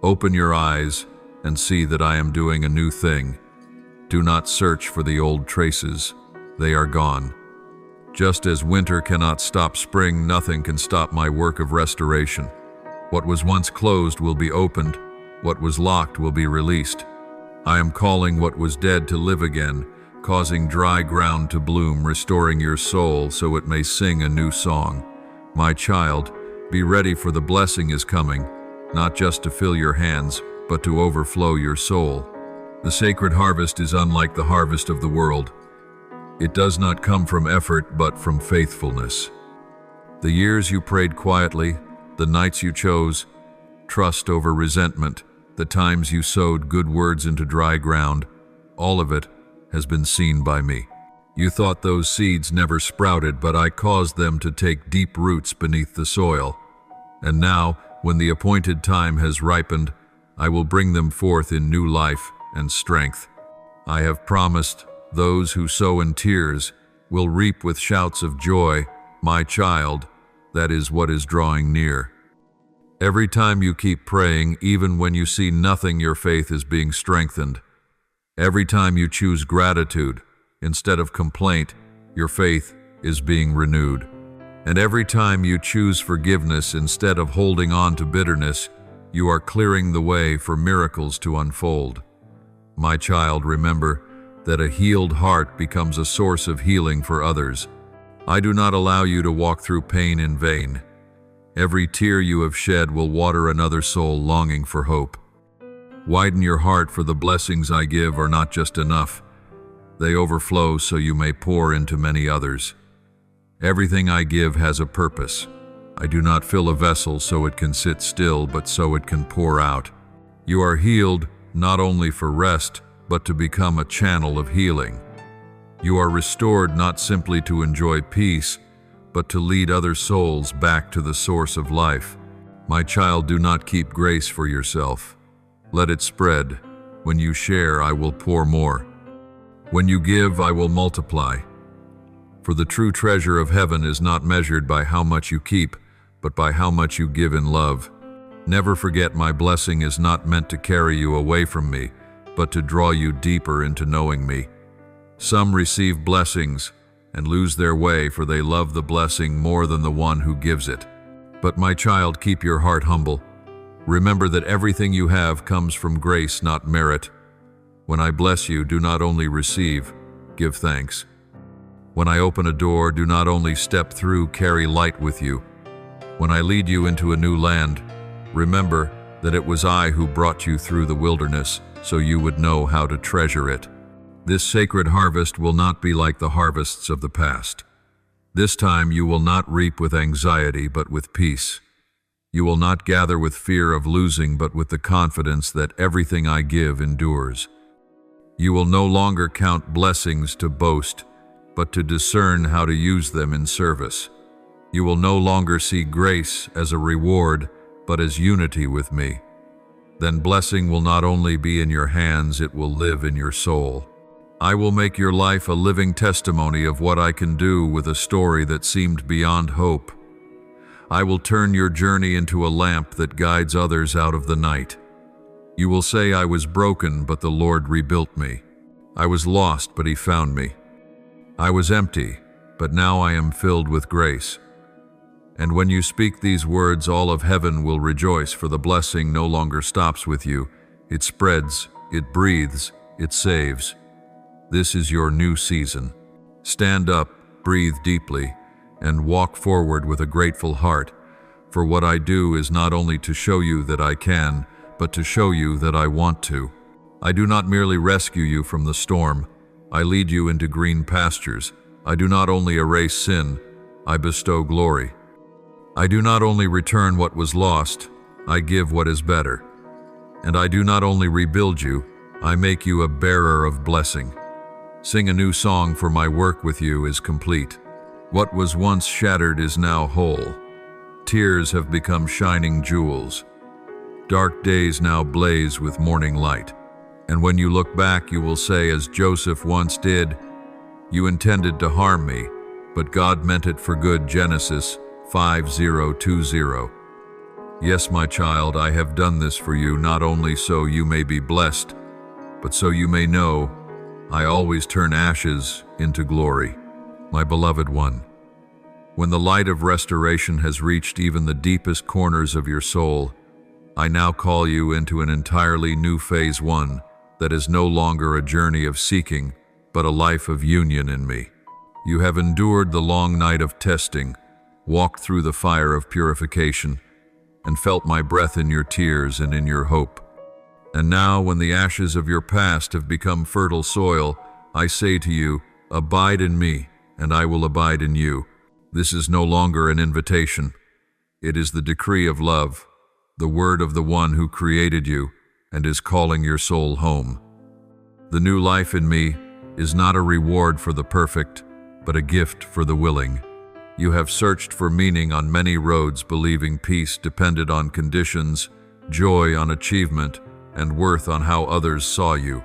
Open your eyes and see that I am doing a new thing. Do not search for the old traces. They are gone. Just as winter cannot stop spring, nothing can stop my work of restoration. What was once closed will be opened. What was locked will be released. I am calling what was dead to live again, causing dry ground to bloom, restoring your soul so it may sing a new song. My child, be ready, for the blessing is coming, not just to fill your hands, but to overflow your soul. The sacred harvest is unlike the harvest of the world. It does not come from effort, but from faithfulness. The years you prayed quietly, the nights you chose trust over resentment, the times you sowed good words into dry ground, all of it has been seen by me. You thought those seeds never sprouted, but I caused them to take deep roots beneath the soil. And now, when the appointed time has ripened, I will bring them forth in new life and strength. I have promised those who sow in tears will reap with shouts of joy. My child, that is what is drawing near. Every time you keep praying, even when you see nothing, your faith is being strengthened. Every time you choose gratitude instead of complaint, your faith is being renewed. And every time you choose forgiveness instead of holding on to bitterness, you are clearing the way for miracles to unfold. My child, remember that a healed heart becomes a source of healing for others. I do not allow you to walk through pain in vain. Every tear you have shed will water another soul longing for hope. Widen your heart, for the blessings I give are not just enough. They overflow so you may pour into many others. Everything I give has a purpose. I do not fill a vessel so it can sit still, but so it can pour out. You are healed not only for rest, but to become a channel of healing. You are restored not simply to enjoy peace, but to lead other souls back to the source of life. My child, do not keep grace for yourself. Let it spread. When you share, I will pour more. When you give, I will multiply. For the true treasure of heaven is not measured by how much you keep, but by how much you give in love. Never forget, my blessing is not meant to carry you away from me, but to draw you deeper into knowing me. Some receive blessings and lose their way, for they love the blessing more than the one who gives it. But my child, keep your heart humble. Remember that everything you have comes from grace, not merit. When I bless you, do not only receive, give thanks. When I open a door, do not only step through, carry light with you. When I lead you into a new land, remember that it was I who brought you through the wilderness, so you would know how to treasure it. This sacred harvest will not be like the harvests of the past. This time you will not reap with anxiety, but with peace. You will not gather with fear of losing, but with the confidence that everything I give endures. You will no longer count blessings to boast, but to discern how to use them in service. You will no longer see grace as a reward, but as unity with me. Then blessing will not only be in your hands, it will live in your soul. I will make your life a living testimony of what I can do with a story that seemed beyond hope. I will turn your journey into a lamp that guides others out of the night. You will say, I was broken, but the Lord rebuilt me. I was lost, but He found me. I was empty, but now I am filled with grace. And when you speak these words, all of heaven will rejoice, for the blessing no longer stops with you. It spreads, it breathes, it saves. This is your new season. Stand up, breathe deeply, and walk forward with a grateful heart, for what I do is not only to show you that I can, but to show you that I want to. I do not merely rescue you from the storm, I lead you into green pastures. I do not only erase sin, I bestow glory. I do not only return what was lost, I give what is better. And I do not only rebuild you, I make you a bearer of blessing. Sing a new song, for my work with you is complete. What was once shattered is now whole. Tears have become shining jewels. Dark days now blaze with morning light. And when you look back, you will say, as Joseph once did, you intended to harm me, but God meant it for good. Genesis 5:20. Yes, my child, I have done this for you, not only so you may be blessed, but so you may know I always turn ashes into glory. My beloved one, when the light of restoration has reached even the deepest corners of your soul, I now call you into an entirely new phase, one that is no longer a journey of seeking, but a life of union in me. You have endured the long night of testing, walked through the fire of purification, and felt my breath in your tears and in your hope. And now, when the ashes of your past have become fertile soil, I say to you, abide in me, and I will abide in you. This is no longer an invitation. It is the decree of love, the word of the one who created you and is calling your soul home. The new life in me is not a reward for the perfect, but a gift for the willing. You have searched for meaning on many roads, believing peace depended on conditions, joy on achievement, and worth on how others saw you.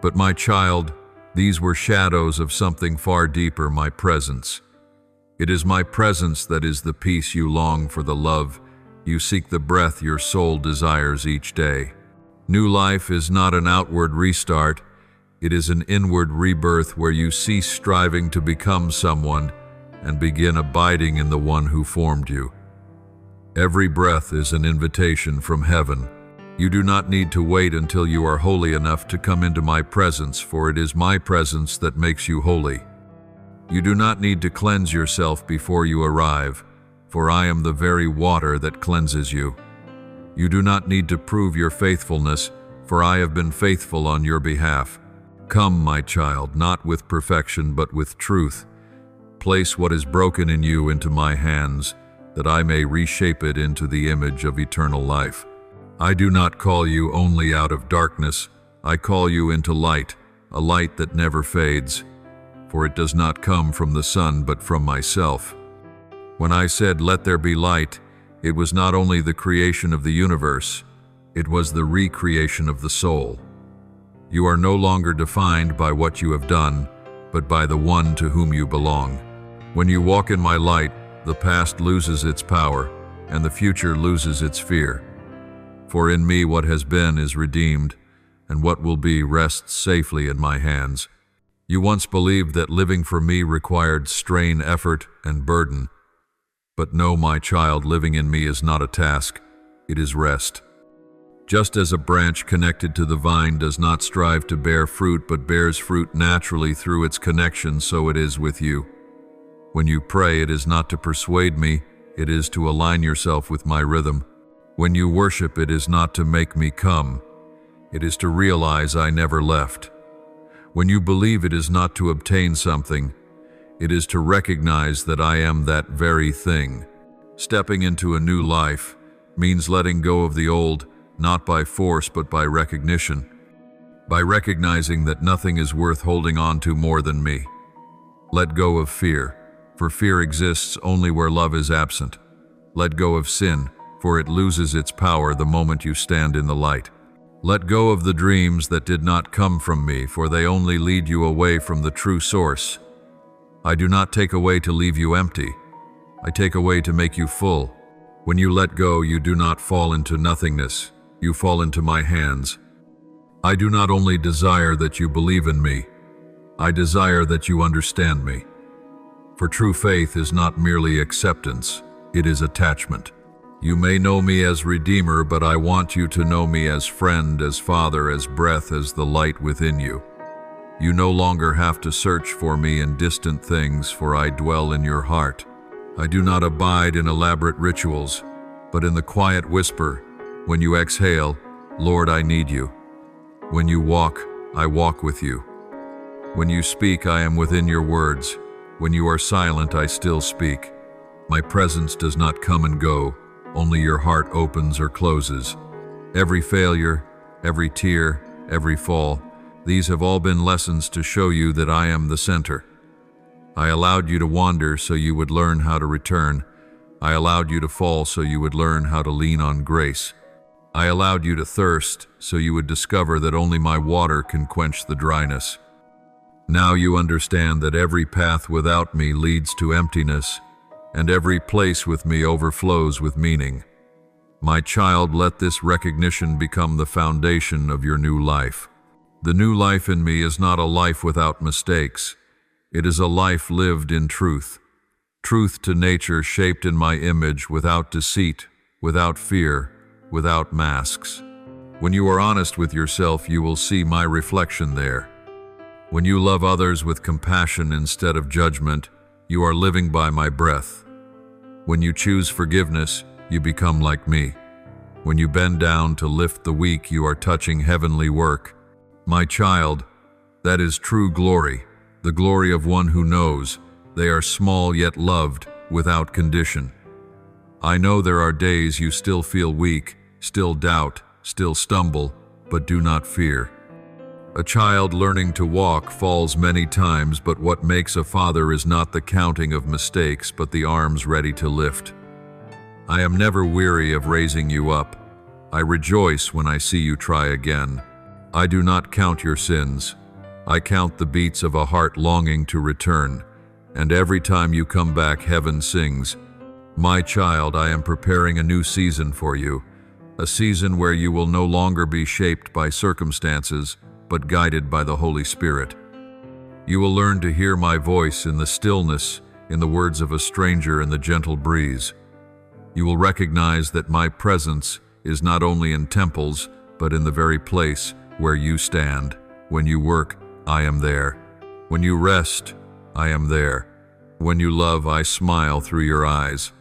But my child, these were shadows of something far deeper, my presence. It is my presence that is the peace you long for, the love you seek, the breath your soul desires each day. New life is not an outward restart, it is an inward rebirth where you cease striving to become someone and begin abiding in the one who formed you. Every breath is an invitation from heaven. You do not need to wait until you are holy enough to come into my presence, for it is my presence that makes you holy. You do not need to cleanse yourself before you arrive, for I am the very water that cleanses you. You do not need to prove your faithfulness, for I have been faithful on your behalf. Come, my child, not with perfection, but with truth. Place what is broken in you into my hands, that I may reshape it into the image of eternal life. I do not call you only out of darkness, I call you into light, a light that never fades, for it does not come from the sun but from myself. When I said, let there be light, it was not only the creation of the universe, it was the recreation of the soul. You are no longer defined by what you have done, but by the one to whom you belong. When you walk in my light, the past loses its power, and the future loses its fear. For in me what has been is redeemed, and what will be rests safely in my hands. You once believed that living for me required strain, effort, and burden. But know, my child, living in me is not a task, it is rest. Just as a branch connected to the vine does not strive to bear fruit but bears fruit naturally through its connection, so it is with you. When you pray, it is not to persuade me, it is to align yourself with my rhythm. When you worship, it is not to make me come, it is to realize I never left. When you believe, it is not to obtain something, it is to recognize that I am that very thing. Stepping into a new life means letting go of the old, not by force but by recognition. By recognizing that nothing is worth holding on to more than me. Let go of fear, for fear exists only where love is absent. Let go of sin, for it loses its power the moment you stand in the light. Let go of the dreams that did not come from me, for they only lead you away from the true source. I do not take away to leave you empty. I take away to make you full. When you let go, you do not fall into nothingness. You fall into my hands. I do not only desire that you believe in me, I desire that you understand me. For true faith is not merely acceptance, it is attachment. You may know me as Redeemer, but I want you to know me as friend, as Father, as breath, as the light within you. You no longer have to search for me in distant things, for I dwell in your heart. I do not abide in elaborate rituals, but in the quiet whisper. When you exhale, Lord, I need you. When you walk, I walk with you. When you speak, I am within your words. When you are silent, I still speak. My presence does not come and go, only your heart opens or closes. Every failure, every tear, every fall, these have all been lessons to show you that I am the center. I allowed you to wander so you would learn how to return. I allowed you to fall so you would learn how to lean on grace. I allowed you to thirst so you would discover that only my water can quench the dryness. Now you understand that every path without me leads to emptiness, and every place with me overflows with meaning. My child, let this recognition become the foundation of your new life. The new life in me is not a life without mistakes. It is a life lived in truth. Truth to nature, shaped in my image, without deceit, without fear, without masks. When you are honest with yourself, you will see my reflection there. When you love others with compassion instead of judgment, you are living by my breath. When you choose forgiveness, you become like me. When you bend down to lift the weak, you are touching heavenly work. My child, that is true glory, the glory of one who knows. They are small yet loved, without condition. I know there are days you still feel weak, still doubt, still stumble, but do not fear. A child learning to walk falls many times, but what makes a father is not the counting of mistakes, but the arms ready to lift. I am never weary of raising you up. I rejoice when I see you try again. I do not count your sins. I count the beats of a heart longing to return, and every time you come back, heaven sings. My child, I am preparing a new season for you, a season where you will no longer be shaped by circumstances, but guided by the Holy Spirit. You will learn to hear my voice in the stillness, in the words of a stranger, in the gentle breeze. You will recognize that my presence is not only in temples, but in the very place where you stand. When you work, I am there. When you rest, I am there. When you love, I smile through your eyes.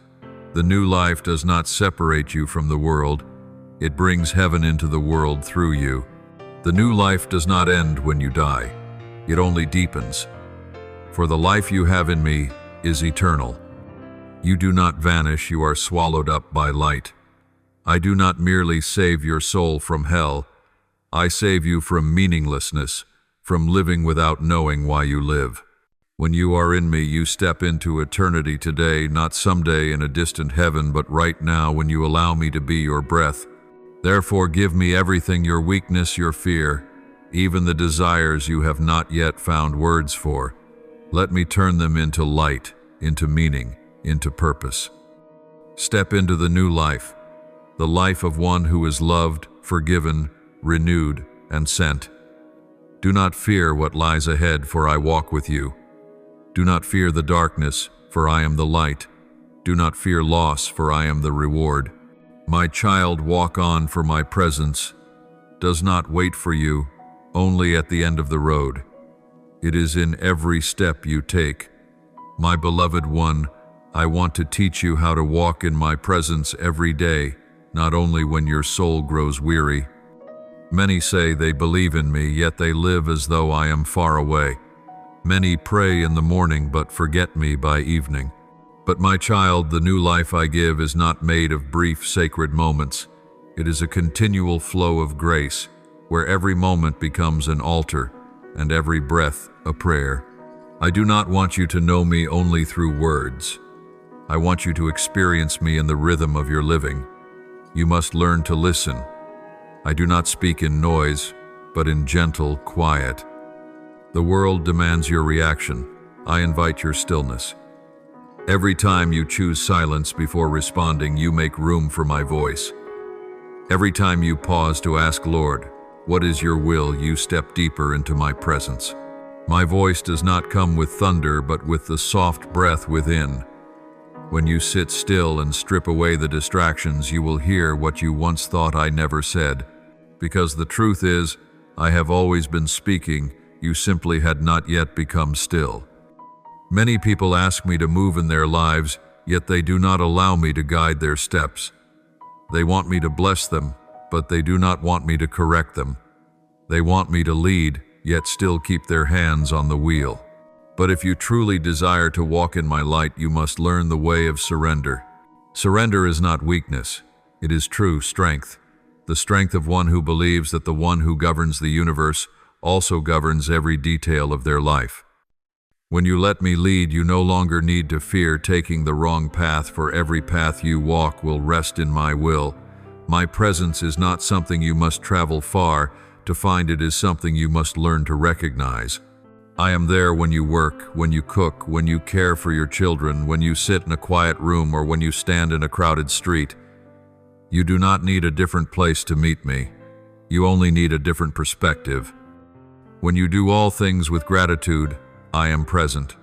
The new life does not separate you from the world. It brings heaven into the world through you. The new life does not end when you die. It only deepens. For the life you have in me is eternal. You do not vanish, you are swallowed up by light. I do not merely save your soul from hell. I save you from meaninglessness, from living without knowing why you live. When you are in me, you step into eternity today, not someday in a distant heaven, but right now when you allow me to be your breath. Therefore, give me everything, your weakness, your fear, even the desires you have not yet found words for. Let me turn them into light, into meaning, into purpose. Step into the new life, the life of one who is loved, forgiven, renewed, and sent. Do not fear what lies ahead, for I walk with you. Do not fear the darkness, for I am the light. Do not fear loss, for I am the reward. My child, walk on, for my presence does not wait for you only at the end of the road. It is in every step you take. My beloved one, I want to teach you how to walk in my presence every day, not only when your soul grows weary. Many say they believe in me, yet they live as though I am far away. Many pray in the morning but forget me by evening. But my child, the new life I give is not made of brief, sacred moments. It is a continual flow of grace, where every moment becomes an altar, and every breath a prayer. I do not want you to know me only through words. I want you to experience me in the rhythm of your living. You must learn to listen. I do not speak in noise, but in gentle quiet. The world demands your reaction. I invite your stillness. Every time you choose silence before responding, you make room for my voice. Every time you pause to ask, Lord, what is your will, you step deeper into my presence. My voice does not come with thunder, but with the soft breath within. When you sit still and strip away the distractions, you will hear what you once thought I never said. Because the truth is, I have always been speaking, you simply had not yet become still. Many people ask me to move in their lives, yet they do not allow me to guide their steps. They want me to bless them, but they do not want me to correct them. They want me to lead, yet still keep their hands on the wheel. But if you truly desire to walk in my light, you must learn the way of surrender. Surrender is not weakness. It is true strength. The strength of one who believes that the one who governs the universe also governs every detail of their life. When you let me lead, you no longer need to fear taking the wrong path, for every path you walk will rest in my will. My presence is not something you must travel far to find. It is something you must learn to recognize. I am there when you work, when you cook, when you care for your children, when you sit in a quiet room, or when you stand in a crowded street. You do not need a different place to meet me. You only need a different perspective. When you do all things with gratitude, I am present.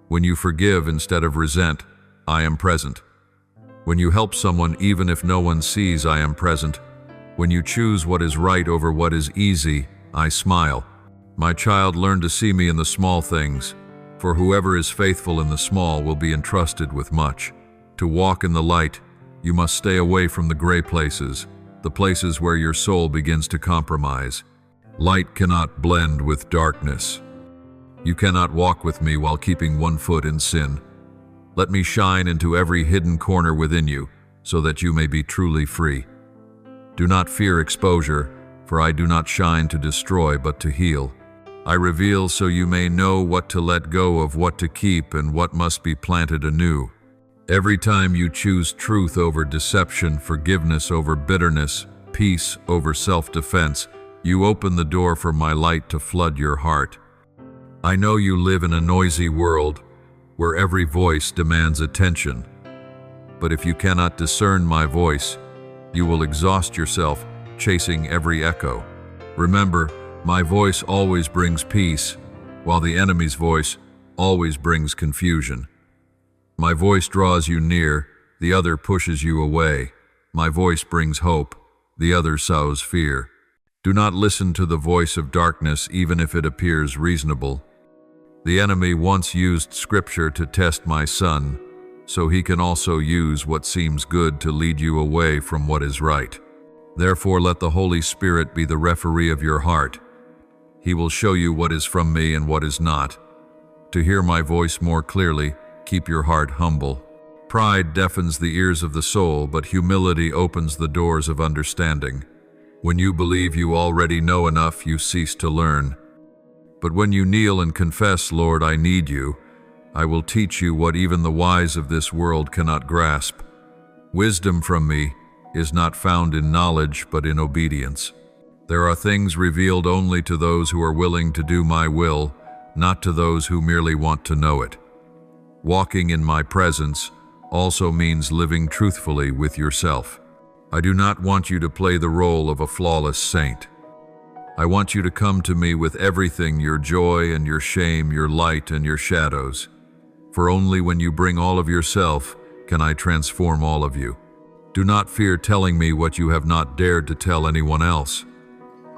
When you forgive instead of resent, I am present. When you help someone even if no one sees, I am present. When you choose what is right over what is easy, I smile. My child, learn to see me in the small things, for whoever is faithful in the small will be entrusted with much. To walk in the light, you must stay away from the gray places, the places where your soul begins to compromise. Light cannot blend with darkness. You cannot walk with me while keeping one foot in sin. Let me shine into every hidden corner within you, so that you may be truly free. Do not fear exposure, for I do not shine to destroy but to heal. I reveal so you may know what to let go of, what to keep, and what must be planted anew. Every time you choose truth over deception, forgiveness over bitterness, peace over self-defense, you open the door for my light to flood your heart. I know you live in a noisy world where every voice demands attention. But if you cannot discern my voice, you will exhaust yourself chasing every echo. Remember, my voice always brings peace, while the enemy's voice always brings confusion. My voice draws you near, the other pushes you away. My voice brings hope, the other sows fear. Do not listen to the voice of darkness, even if it appears reasonable. The enemy once used Scripture to test my son, so he can also use what seems good to lead you away from what is right. Therefore, let the Holy Spirit be the referee of your heart. He will show you what is from me and what is not. To hear my voice more clearly, keep your heart humble. Pride deafens the ears of the soul, but humility opens the doors of understanding. When you believe you already know enough, you cease to learn. But when you kneel and confess, Lord, I need you, I will teach you what even the wise of this world cannot grasp. Wisdom from me is not found in knowledge, but in obedience. There are things revealed only to those who are willing to do my will, not to those who merely want to know it. Walking in my presence also means living truthfully with yourself. I do not want you to play the role of a flawless saint. I want you to come to me with everything, your joy and your shame, your light and your shadows. For only when you bring all of yourself can I transform all of you. Do not fear telling me what you have not dared to tell anyone else.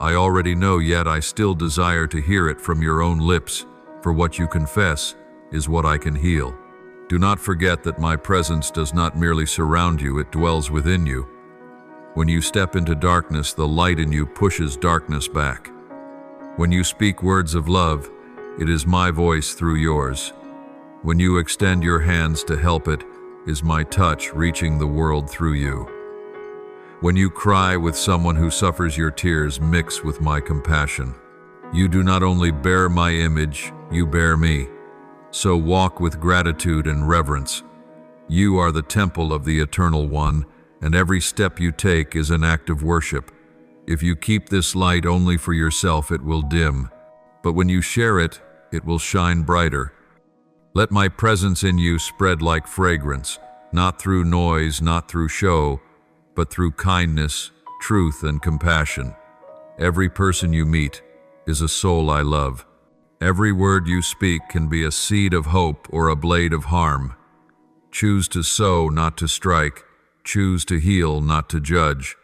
I already know, yet I still desire to hear it from your own lips, for what you confess is what I can heal. Do not forget that my presence does not merely surround you, it dwells within you. When you step into darkness, the light in you pushes darkness back. When you speak words of love, it is my voice through yours. When you extend your hands to help, it is my touch reaching the world through you. When you cry with someone who suffers, your tears mix with my compassion. You do not only bear my image, you bear me. So walk with gratitude and reverence. You are the temple of the Eternal One, and every step you take is an act of worship. If you keep this light only for yourself, it will dim, but when you share it, it will shine brighter. Let my presence in you spread like fragrance, not through noise, not through show, but through kindness, truth, and compassion. Every person you meet is a soul I love. Every word you speak can be a seed of hope or a blade of harm. Choose to sow, not to strike. Choose to heal, not to judge.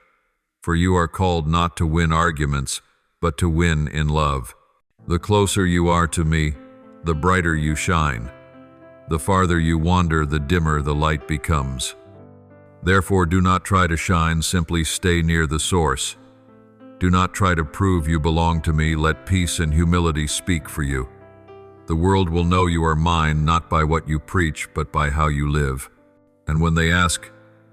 For you are called not to win arguments, but to win in love. The closer you are to me, the brighter you shine. The farther you wander, the dimmer the light becomes. Therefore, do not try to shine, simply stay near the source. Do not try to prove you belong to me, let peace and humility speak for you. The world will know you are mine, not by what you preach, but by how you live. And when they ask,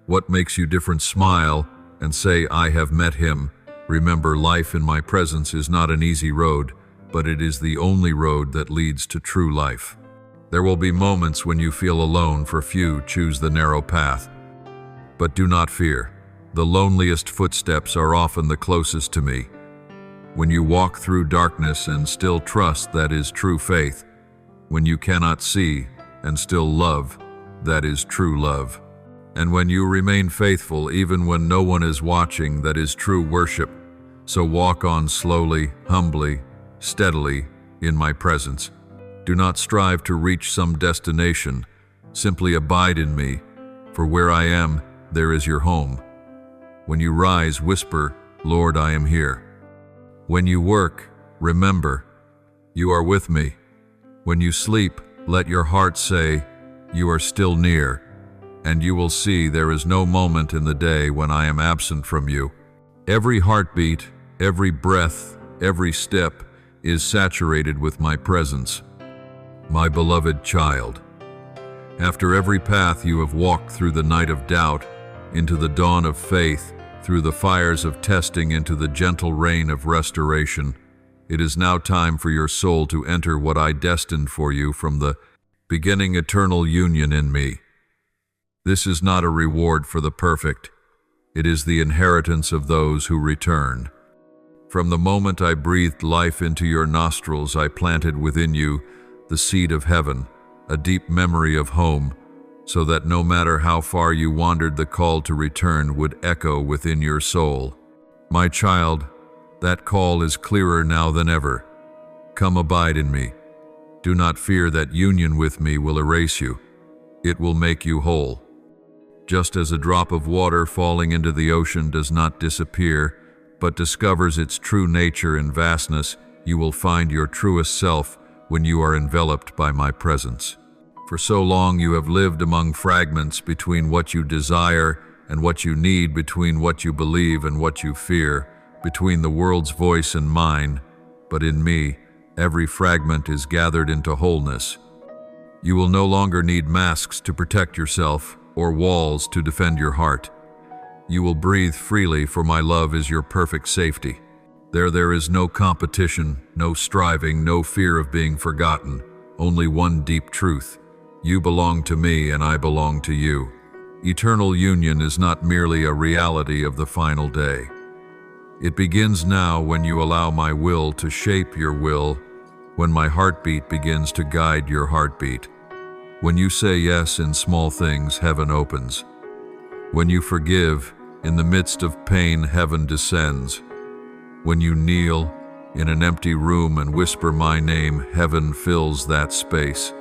what makes you different, smile and say, I have met him. Remember, life in my presence is not an easy road, but it is the only road that leads to true life. There will be moments when you feel alone, for few choose the narrow path. But do not fear. The loneliest footsteps are often the closest to me. When you walk through darkness and still trust, that is true faith. When you cannot see and still love, that is true love. And when you remain faithful even when no one is watching, that is true worship. So walk on slowly, humbly, steadily in my presence. Do not strive to reach some destination. Simply abide in me, for where I am, there is your home. When you rise, whisper, Lord, I am here. When you work, remember, you are with me. When you sleep, let your heart say, you are still near. And you will see there is no moment in the day when I am absent from you. Every heartbeat, every breath, every step is saturated with my presence. My beloved child, after every path you have walked through the night of doubt, into the dawn of faith, through the fires of testing, into the gentle rain of restoration, it is now time for your soul to enter what I destined for you from the beginning, eternal union in me. This is not a reward for the perfect. It is the inheritance of those who return. From the moment I breathed life into your nostrils, I planted within you the seed of heaven, a deep memory of home, so that no matter how far you wandered, the call to return would echo within your soul. My child, that call is clearer now than ever. Come abide in me. Do not fear that union with me will erase you. It will make you whole. Just as a drop of water falling into the ocean does not disappear, but discovers its true nature and vastness, you will find your truest self when you are enveloped by my presence. For so long you have lived among fragments, between what you desire and what you need, between what you believe and what you fear, between the world's voice and mine. But in me, every fragment is gathered into wholeness. You will no longer need masks to protect yourself or walls to defend your heart. You will breathe freely, for my love is your perfect safety. There is no competition, no striving, no fear of being forgotten, only one deep truth. You belong to me and I belong to you. Eternal union is not merely a reality of the final day. It begins now when you allow my will to shape your will, when my heartbeat begins to guide your heartbeat. When you say yes in small things, heaven opens. When you forgive, in the midst of pain, heaven descends. When you kneel in an empty room and whisper my name, heaven fills that space.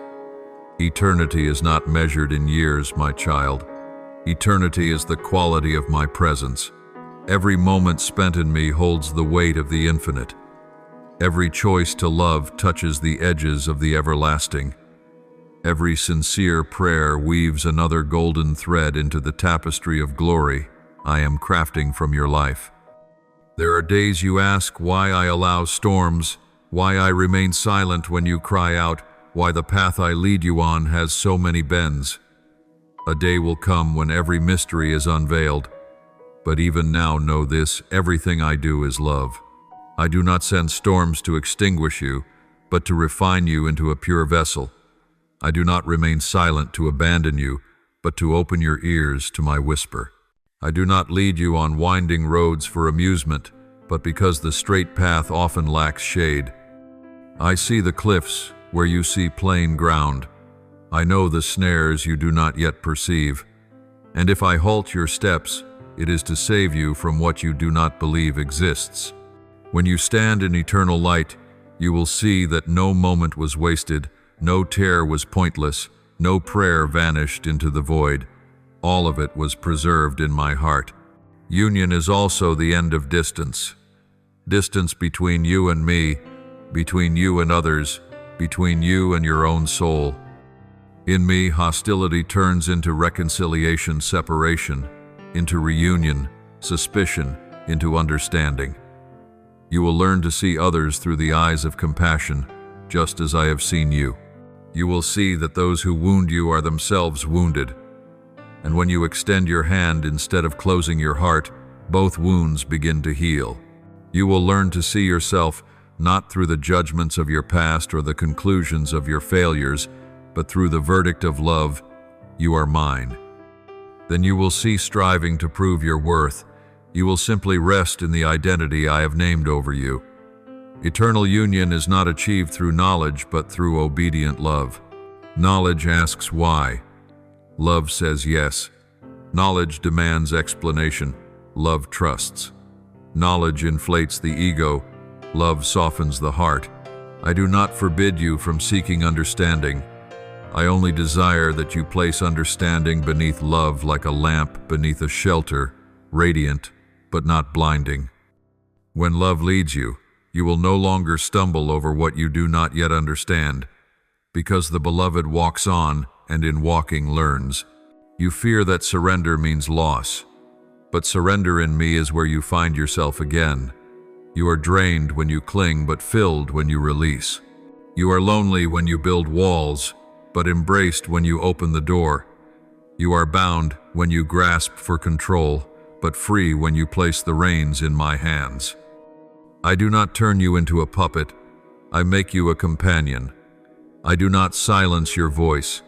Eternity is not measured in years, my child. Eternity is the quality of my presence. Every moment spent in me holds the weight of the infinite. Every choice to love touches the edges of the everlasting. Every sincere prayer weaves another golden thread into the tapestry of glory I am crafting from your life. There are days you ask why I allow storms, why I remain silent when you cry out, why the path I lead you on has so many bends. A day will come when every mystery is unveiled. But even now know this, everything I do is love. I do not send storms to extinguish you, but to refine you into a pure vessel. I do not remain silent to abandon you, but to open your ears to my whisper. I do not lead you on winding roads for amusement, but because the straight path often lacks shade. I see the cliffs where you see plain ground. I know the snares you do not yet perceive. And if I halt your steps, it is to save you from what you do not believe exists. When you stand in eternal light, you will see that no moment was wasted, no tear was pointless, no prayer vanished into the void. All of it was preserved in my heart. Union is also the end of distance. Distance between you and me, between you and others, between you and your own soul. In me, hostility turns into reconciliation, separation, into reunion, suspicion, into understanding. You will learn to see others through the eyes of compassion, just as I have seen you. You will see that those who wound you are themselves wounded. And when you extend your hand instead of closing your heart, both wounds begin to heal. You will learn to see yourself not through the judgments of your past or the conclusions of your failures, but through the verdict of love, you are mine. Then you will cease striving to prove your worth. You will simply rest in the identity I have named over you. Eternal union is not achieved through knowledge, but through obedient love. Knowledge asks why. Love says yes. Knowledge demands explanation. Love trusts. Knowledge inflates the ego. Love softens the heart. I do not forbid you from seeking understanding. I only desire that you place understanding beneath love like a lamp beneath a shelter, radiant, but not blinding. When love leads you, you will no longer stumble over what you do not yet understand, because the beloved walks on and in walking learns. You fear that surrender means loss, but surrender in me is where you find yourself again. You are drained when you cling, but filled when you release. You are lonely when you build walls, but embraced when you open the door. You are bound when you grasp for control, but free when you place the reins in my hands. I do not turn you into a puppet. I make you a companion. I do not silence your voice.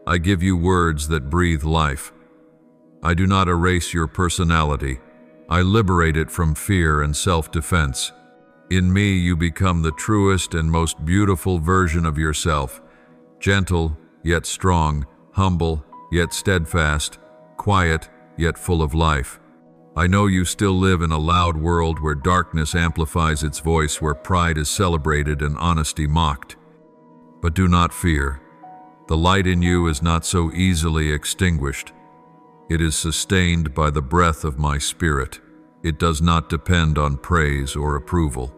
I give you words that breathe life. I do not erase your personality. I liberate it from fear and self-defense. In me, you become the truest and most beautiful version of yourself, gentle yet strong, humble yet steadfast, quiet yet full of life. I know you still live in a loud world where darkness amplifies its voice, where pride is celebrated and honesty mocked. But do not fear. The light in you is not so easily extinguished. It is sustained by the breath of my spirit. It does not depend on praise or approval.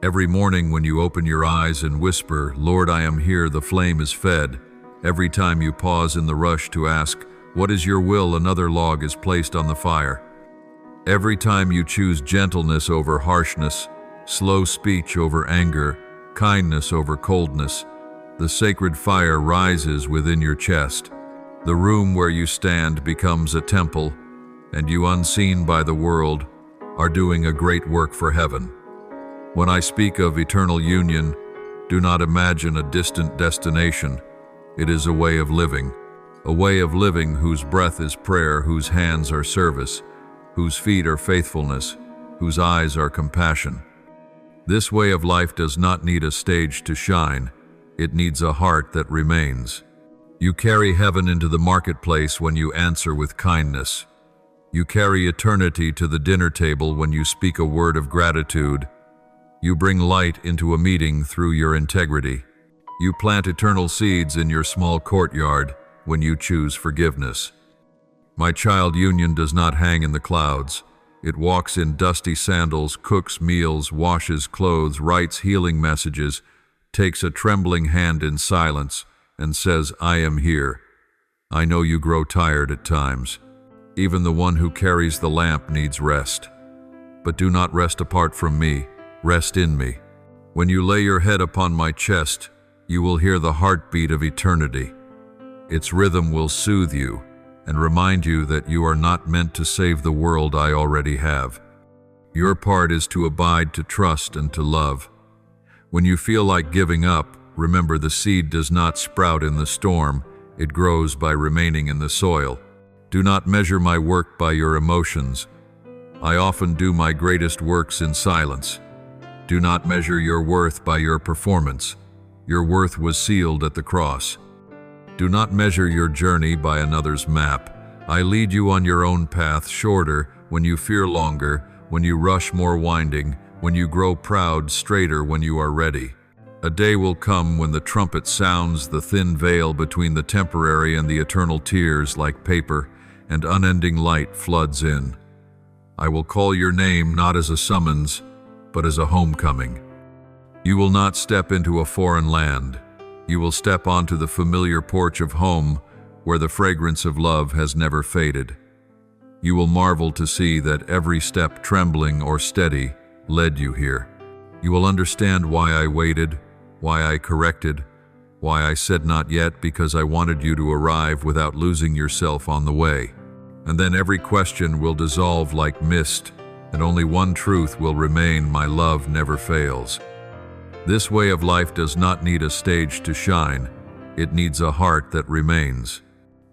Every morning when you open your eyes and whisper, "Lord, I am here," the flame is fed. Every time you pause in the rush to ask, "What is your will?" another log is placed on the fire. Every time you choose gentleness over harshness, slow speech over anger, kindness over coldness, the sacred fire rises within your chest. The room where you stand becomes a temple, and you, unseen by the world, are doing a great work for heaven. When I speak of eternal union, do not imagine a distant destination. It is a way of living whose breath is prayer, whose hands are service, whose feet are faithfulness, whose eyes are compassion. This way of life does not need a stage to shine. It needs a heart that remains. You carry heaven into the marketplace when you answer with kindness. You carry eternity to the dinner table when you speak a word of gratitude. You bring light into a meeting through your integrity. You plant eternal seeds in your small courtyard when you choose forgiveness. My child, union does not hang in the clouds. It walks in dusty sandals, cooks meals, washes clothes, writes healing messages, takes a trembling hand in silence, and says, "I am here." I know you grow tired at times. Even the one who carries the lamp needs rest. But do not rest apart from me. Rest in me. When you lay your head upon my chest, you will hear the heartbeat of eternity. Its rhythm will soothe you and remind you that you are not meant to save the world I already have. Your part is to abide, to trust, and to love. When you feel like giving up, remember the seed does not sprout in the storm. It grows by remaining in the soil. Do not measure my work by your emotions. I often do my greatest works in silence. Do not measure your worth by your performance. Your worth was sealed at the cross. Do not measure your journey by another's map. I lead you on your own path, shorter when you fear, longer when you rush, more winding when you grow proud, straighter when you are ready. A day will come when the trumpet sounds, the thin veil between the temporary and the eternal tears like paper, and unending light floods in. I will call your name not as a summons, but as a homecoming. You will not step into a foreign land. You will step onto the familiar porch of home, where the fragrance of love has never faded. You will marvel to see that every step, trembling or steady, led you here. You will understand why I waited, why I corrected, why I said not yet, because I wanted you to arrive without losing yourself on the way. And then every question will dissolve like mist, and only one truth will remain: my love never fails. This way of life does not need a stage to shine. It needs a heart that remains.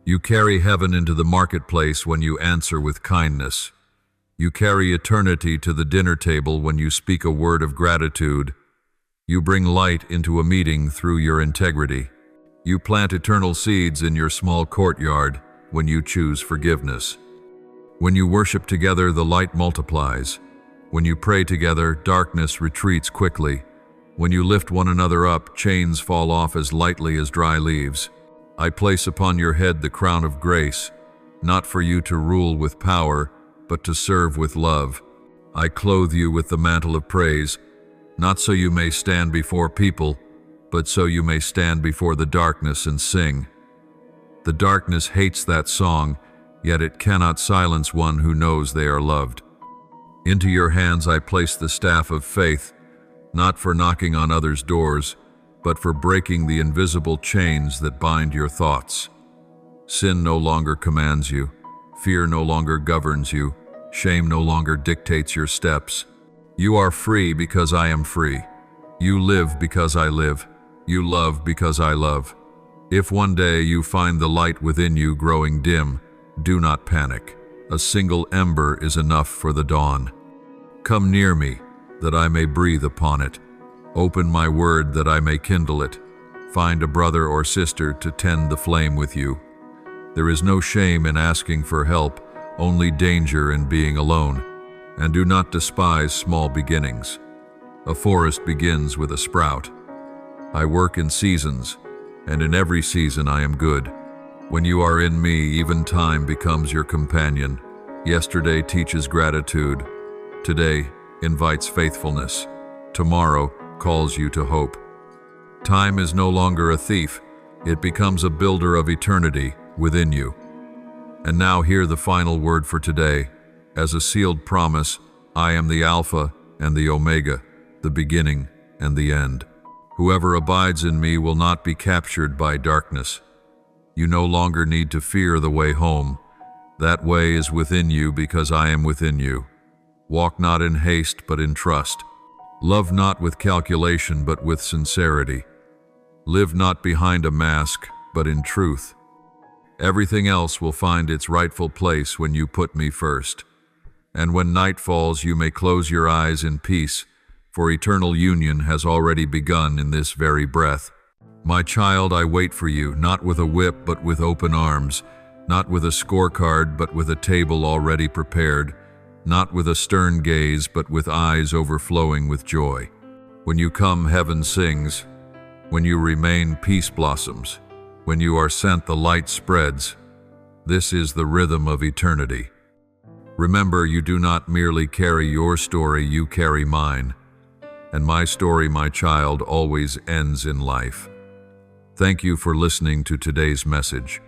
You carry heaven into the marketplace when you answer with kindness. You carry eternity to the dinner table when you speak a word of gratitude. You bring light into a meeting through your integrity. You plant eternal seeds in your small courtyard when you choose forgiveness. When you worship together, the light multiplies. When you pray together, darkness retreats quickly. When you lift one another up, chains fall off as lightly as dry leaves. I place upon your head the crown of grace, not for you to rule with power, but to serve with love. I clothe you with the mantle of praise, not so you may stand before people, but so you may stand before the darkness and sing. The darkness hates that song, yet it cannot silence one who knows they are loved. Into your hands I place the staff of faith, not for knocking on others' doors, but for breaking the invisible chains that bind your thoughts. Sin no longer commands you. Fear no longer governs you. Shame no longer dictates your steps. You are free because I am free. You live because I live. You love because I love. If one day you find the light within you growing dim, do not panic. A single ember is enough for the dawn. Come near me, that I may breathe upon it. Open my word that I may kindle it. Find a brother or sister to tend the flame with you. There is no shame in asking for help, only danger in being alone. And do not despise small beginnings. A forest begins with a sprout. I work in seasons, and in every season I am good. When you are in me, even time becomes your companion. Yesterday teaches gratitude. Today invites faithfulness. Tomorrow calls you to hope. Time is no longer a thief. It becomes a builder of eternity within you. And now hear the final word for today. As a sealed promise, I am the Alpha and the Omega, the beginning and the end. Whoever abides in me will not be captured by darkness. You no longer need to fear the way home. That way is within you because I am within you. Walk not in haste, but in trust. Love not with calculation, but with sincerity. Live not behind a mask, but in truth. Everything else will find its rightful place when you put me first. And when night falls, you may close your eyes in peace, for eternal union has already begun in this very breath. My child, I wait for you, not with a whip, but with open arms, not with a scorecard, but with a table already prepared, not with a stern gaze, but with eyes overflowing with joy. When you come, heaven sings. When you remain, peace blossoms. When you are sent, the light spreads. This is the rhythm of eternity. Remember, you do not merely carry your story, you carry mine. And my story, my child, always ends in life. Thank you for listening to today's message.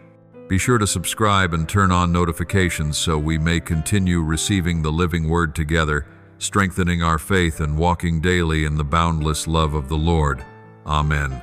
Be sure to subscribe and turn on notifications so we may continue receiving the living word together, strengthening our faith and walking daily in the boundless love of the Lord. Amen.